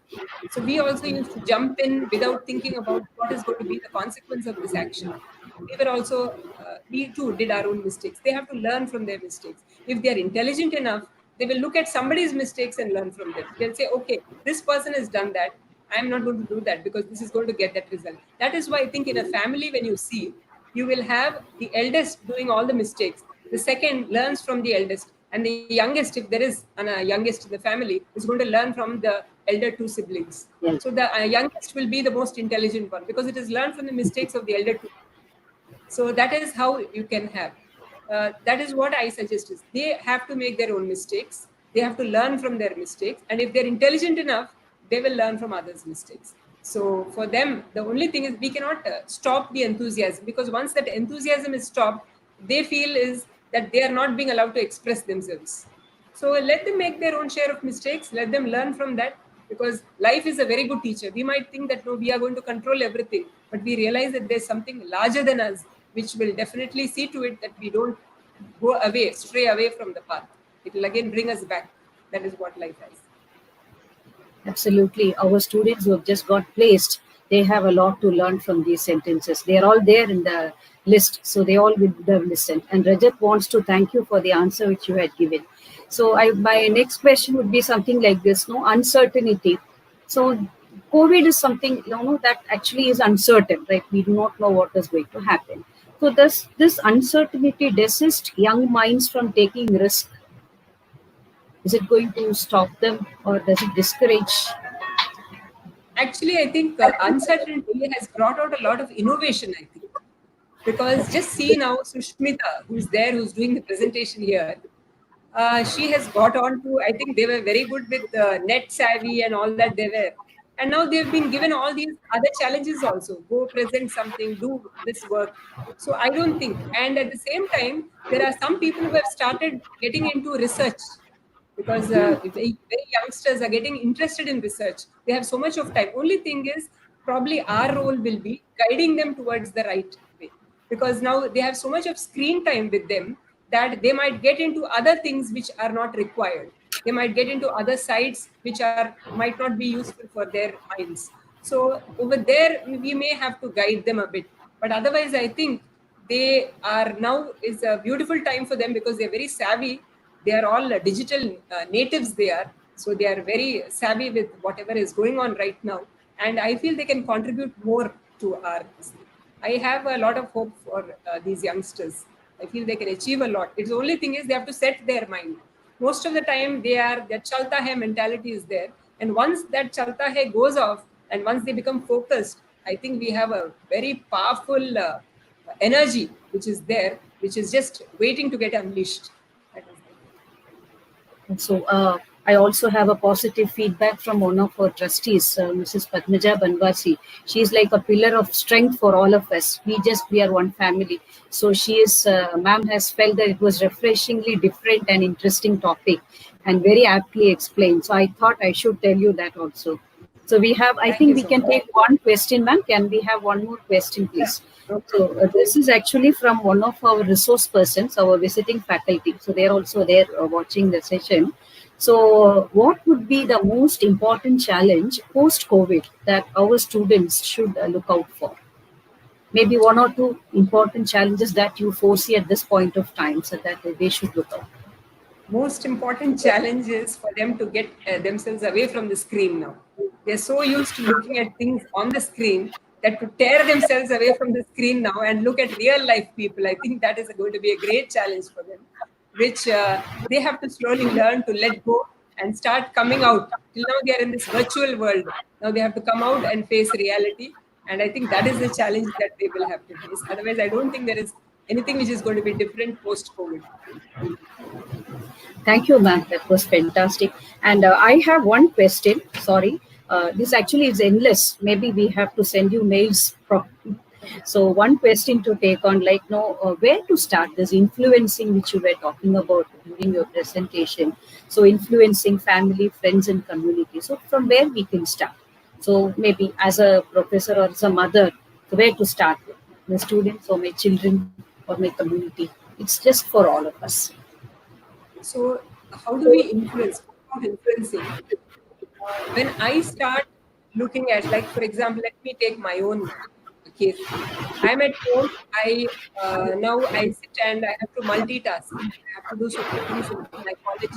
So we also used to jump in without thinking about what is going to be the consequence of this action. We were also, we too did our own mistakes. They have to learn from their mistakes. If they are intelligent enough, they will look at somebody's mistakes and learn from them. They'll say, okay, this person has done that. I'm not going to do that because this is going to get that result. That is why I think in a family, when you see, you will have the eldest doing all the mistakes. The second learns from the eldest. And the youngest, if there is a youngest in the family, is going to learn from the elder two siblings. Yeah. So the youngest will be the most intelligent one because it has learned from the mistakes of the elder two. So that is how you can have. That is what I suggest is they have to make their own mistakes. They have to learn from their mistakes. And if they're intelligent enough, they will learn from others' mistakes. So for them, the only thing is we cannot stop the enthusiasm, because once that enthusiasm is stopped, they feel is that they are not being allowed to express themselves. So let them make their own share of mistakes. Let them learn from that, because life is a very good teacher. We might think that no, we are going to control everything, but we realize that there's something larger than us, which will definitely see to it that we don't stray away from the path. It will again bring us back. That is what life has. Absolutely. Our students who have just got placed, they have a lot to learn from these sentences. They are all there in the list, so they all will have listened. And Rajat wants to thank you for the answer which you had given. So my next question would be something like this: uncertainty. So COVID is something that actually is uncertain, right? We do not know what is going to happen. So this uncertainty desists young minds from taking risk. Is it going to stop them, or does it discourage? Actually, I think uncertainty has brought out a lot of innovation, I think. Because just see now Sushmita, who's there, who's doing the presentation here, she has got on to, I think they were very good with net savvy and all that they were. And now they've been given all these other challenges also. Go present something, do this work. So I don't think. And at the same time, there are some people who have started getting into research because very youngsters are getting interested in research. They have so much of time. Only thing is, probably our role will be guiding them towards the right way. Because now they have so much of screen time with them that they might get into other things which are not required. They might get into other sites which might not be useful for their minds. So over there, we may have to guide them a bit. But otherwise, I think they are now is a beautiful time for them because they're very savvy. They are all digital natives they are. So they are very savvy with whatever is going on right now. And I feel they can contribute more to our. I have a lot of hope for these youngsters. I feel they can achieve a lot. It's the only thing is they have to set their mind. Most of the time, their chalta hai mentality is there. And once that chalta hai goes off, and once they become focused, I think we have a very powerful energy which is there, which is just waiting to get unleashed. And so I also have a positive feedback from one of our trustees, Mrs. Padmaja Banwasi. She is like a pillar of strength for all of us. We are one family. So ma'am has felt that it was refreshingly different and interesting topic and very aptly explained. So I thought I should tell you that also. So I think we can take one question, ma'am. Can we have one more question, please? Yeah. So this is actually from one of our resource persons, our visiting faculty. So they're also there watching the session. So what would be the most important challenge post-COVID that our students should look out for? Maybe one or two important challenges that you foresee at this point of time so that they should look out. Most important challenge is for them to get themselves away from the screen now. They're so used to looking at things on the screen that to tear themselves away from the screen now and look at real life people, I think that is going to be a great challenge for them, which they have to slowly learn to let go and start coming out. Till now they are in this virtual world. Now they have to come out and face reality. And I think that is the challenge that they will have to face. Otherwise, I don't think there is anything which is going to be different post-COVID. Thank you, ma'am. That was fantastic. And I have one question. Sorry. This actually is endless. Maybe we have to send you mails. So one question to take on, where to start this influencing which you were talking about during your presentation. So influencing family, friends, and community. So from where we can start. So maybe as a professor or as a mother, where to start with? My students or my children or my community. It's just for all of us. So how do we influence? Influencing. When I start looking at, for example, let me take my own case. I'm at home. Now I sit and I have to multitask. I have to do so many things. My college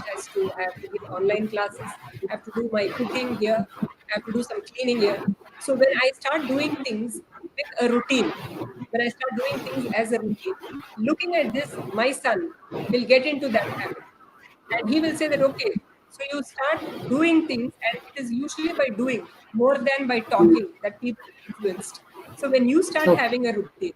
I have to give online classes. I have to do my cooking here. I have to do some cleaning here. So when I start doing things with a routine, when I start doing things as a routine, looking at this, my son will get into that habit. And he will say that, okay, so you start doing things, and it is usually by doing more than by talking that people are influenced. So when you start having a routine,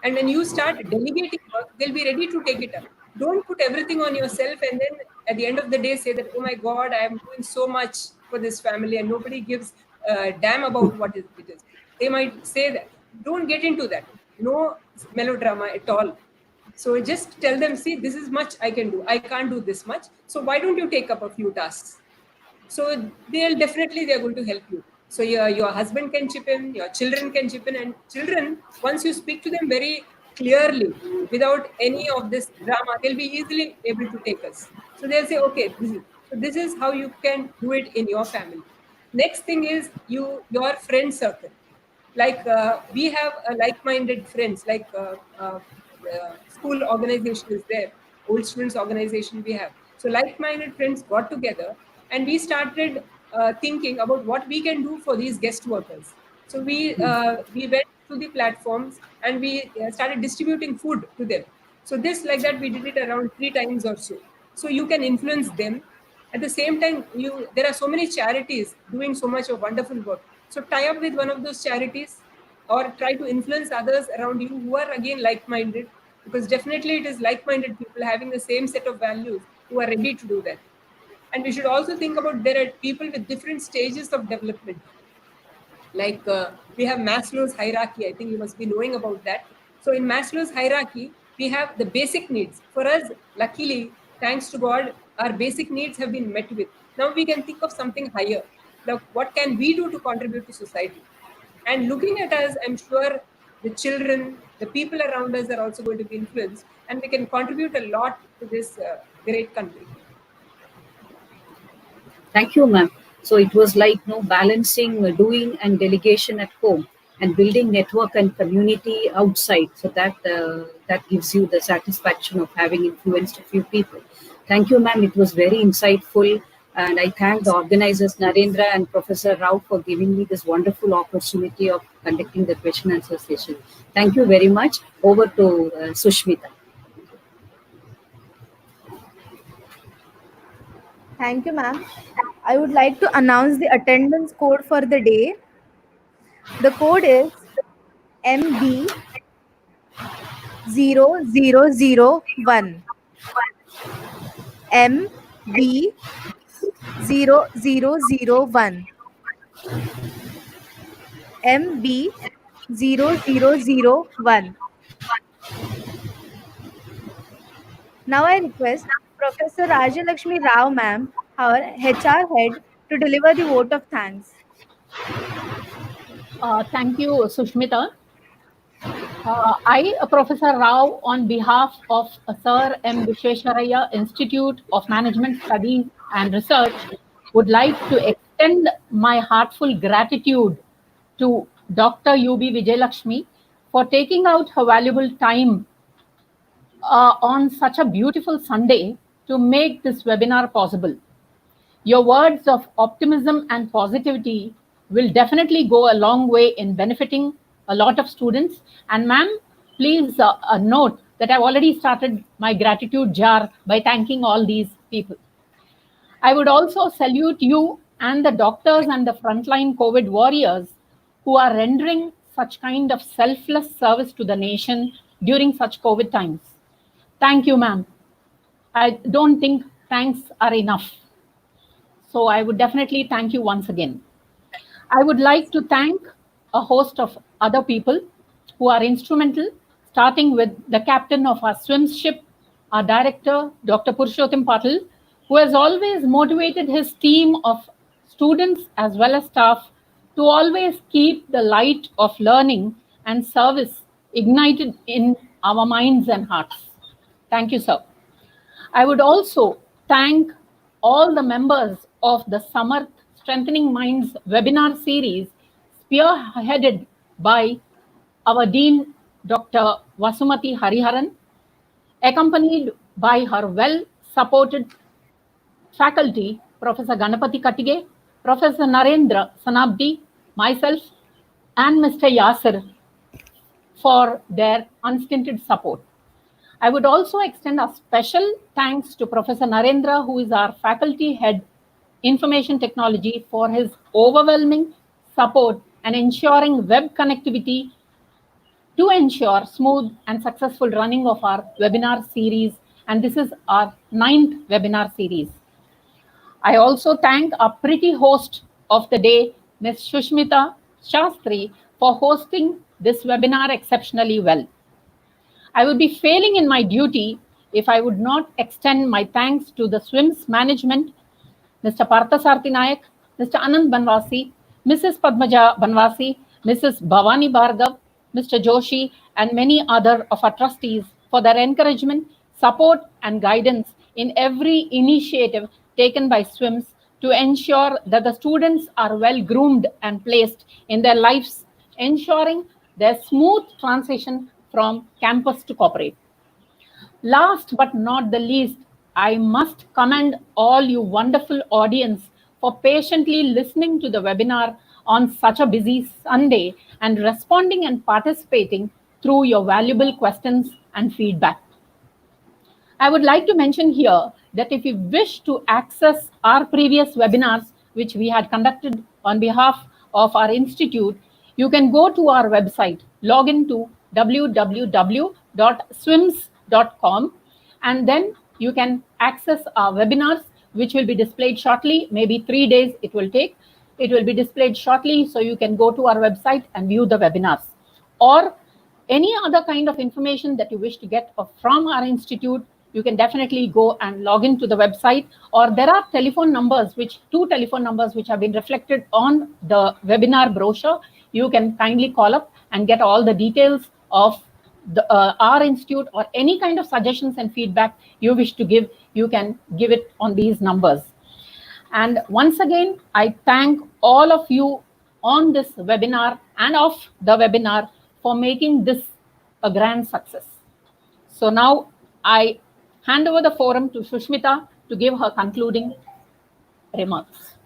and when you start delegating work, they'll be ready to take it up. Don't put everything on yourself and then at the end of the day say that, oh my God, I am doing so much for this family and nobody gives a damn about what it is. They might say that. Don't get into that. No melodrama at all. So just tell them, see, this is much I can do. I can't do this much. So why don't you take up a few tasks? So they're going to help you. So your husband can chip in, your children can chip in, and children, once you speak to them very clearly, without any of this drama, they'll be easily able to take us. So they'll say, okay, this is how you can do it in your family. Next thing is your friend circle. We have like-minded friends, school organization is there, old students organization we have. So like-minded friends got together and we started thinking about what we can do for these guest workers. So we went to the platforms and we started distributing food to them. So like that, we did it around 3 times or so. So you can influence them. At the same time, there are so many charities doing so much of wonderful work. So tie up with one of those charities or try to influence others around you who are again like-minded, because definitely it is like-minded people having the same set of values who are ready to do that. And we should also think about there are people with different stages of development. Like we have Maslow's hierarchy. I think you must be knowing about that. So in Maslow's hierarchy, we have the basic needs. For us, luckily, thanks to God, our basic needs have been met with. Now we can think of something higher. Now, what can we do to contribute to society? And looking at us, I'm sure the children, the people around us are also going to be influenced, and we can contribute a lot to this great country. Thank you, ma'am. So it was like balancing doing and delegation at home and building network and community outside. So that gives you the satisfaction of having influenced a few people. Thank you, ma'am. It was very insightful. And I thank the organizers, Narendra and Professor Rao, for giving me this wonderful opportunity of conducting the question and answer session. Thank you very much. Over to Sushmita. Thank you, ma'am. I would like to announce the attendance code for the day. The code is MB 0001. MB 0001. MB 0001. Now I request Professor Rajalakshmi Rao, ma'am, our HR head, to deliver the vote of thanks. Thank you, Sushmita. I, Professor Rao, on behalf of Sir M. Visvesvaraya Institute of Management Studies and Research, would like to extend my heartfelt gratitude to Dr. U.B. Vijayalakshmi for taking out her valuable time on such a beautiful Sunday to make this webinar possible. Your words of optimism and positivity will definitely go a long way in benefiting a lot of students. And ma'am, please note that I've already started my gratitude jar by thanking all these people. I would also salute you and the doctors and the frontline COVID warriors who are rendering such kind of selfless service to the nation during such COVID times. Thank you, ma'am. I don't think thanks are enough. So I would definitely thank you once again. I would like to thank a host of other people who are instrumental, starting with the captain of our SVIMS ship, our director, Dr. Purushottam Patil, who has always motivated his team of students as well as staff to always keep the light of learning and service ignited in our minds and hearts. Thank you, sir. I would also thank all the members of the SAMARTH Strengthening Minds webinar series, spearheaded by our Dean, Dr. Vasumati Hariharan, accompanied by her well-supported faculty, Professor Ganapati Katige, Professor Narendra Sanabdi, myself, and Mr. Yasir for their unstinted support. I would also extend a special thanks to Professor Narendra, who is our faculty head, Information Technology, for his overwhelming support and ensuring web connectivity to ensure smooth and successful running of our webinar series. And this is our 9th webinar series. I also thank our pretty host of the day, Ms. Sushmita Shastri, for hosting this webinar exceptionally well. I would be failing in my duty if I would not extend my thanks to the SVIMS management, Mr. Parthasarthi Nayak, Mr. Anand Banwasi, Mrs. Padmaja Banwasi, Mrs. Bhavani Bhargav, Mr. Joshi, and many other of our trustees for their encouragement, support, and guidance in every initiative taken by SVIMS to ensure that the students are well groomed and placed in their lives, ensuring their smooth transition from campus to corporate. Last but not the least, I must commend all you wonderful audience for patiently listening to the webinar on such a busy Sunday and responding and participating through your valuable questions and feedback. I would like to mention here that if you wish to access our previous webinars, which we had conducted on behalf of our institute, you can go to our website, log into www.swims.com, and then you can access our webinars, which will be displayed shortly. Maybe 3 days it will take. It will be displayed shortly, so you can go to our website and view the webinars. Or any other kind of information that you wish to get from our institute, you can definitely go and log into the website. Or there are telephone numbers, two telephone numbers which have been reflected on the webinar brochure. You can kindly call up and get all the details of our institute, or any kind of suggestions and feedback you wish to give. You can give it on these numbers. And once again, I thank all of you on this webinar and off the webinar for making this a grand success. So now I hand over the forum to Sushmita to give her concluding remarks.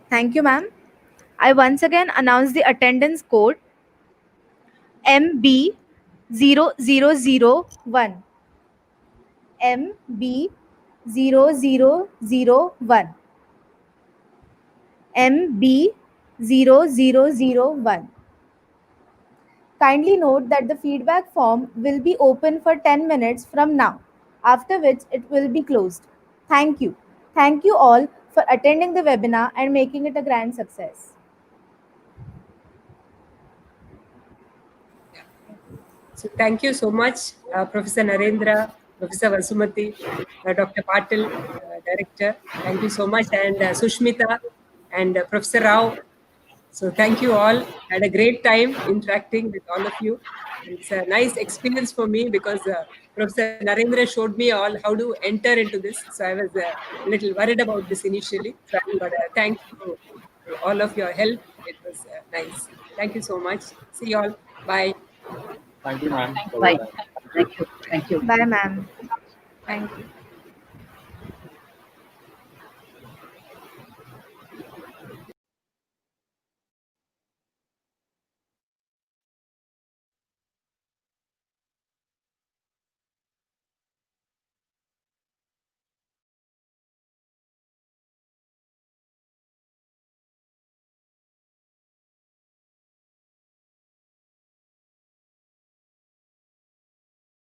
Thank you, ma'am. I once again announce the attendance code MB0001. MB0001. MB0001. Kindly note that the feedback form will be open for 10 minutes from now, after which it will be closed. Thank you. Thank you all for attending the webinar and making it a grand success. So thank you so much, Professor Narendra, Professor Vasumati, Dr. Patil, Director. Thank you so much, and Sushmita and Professor Rao. So thank you all. Had a great time interacting with all of you. It's a nice experience for me because Professor Narendra showed me all how to enter into this. So I was a little worried about this initially. But thank you for all of your help. It was nice. Thank you so much. See you all. Bye. Thank you, ma'am. Bye. Thank you. Thank you. Bye, ma'am. Thank you.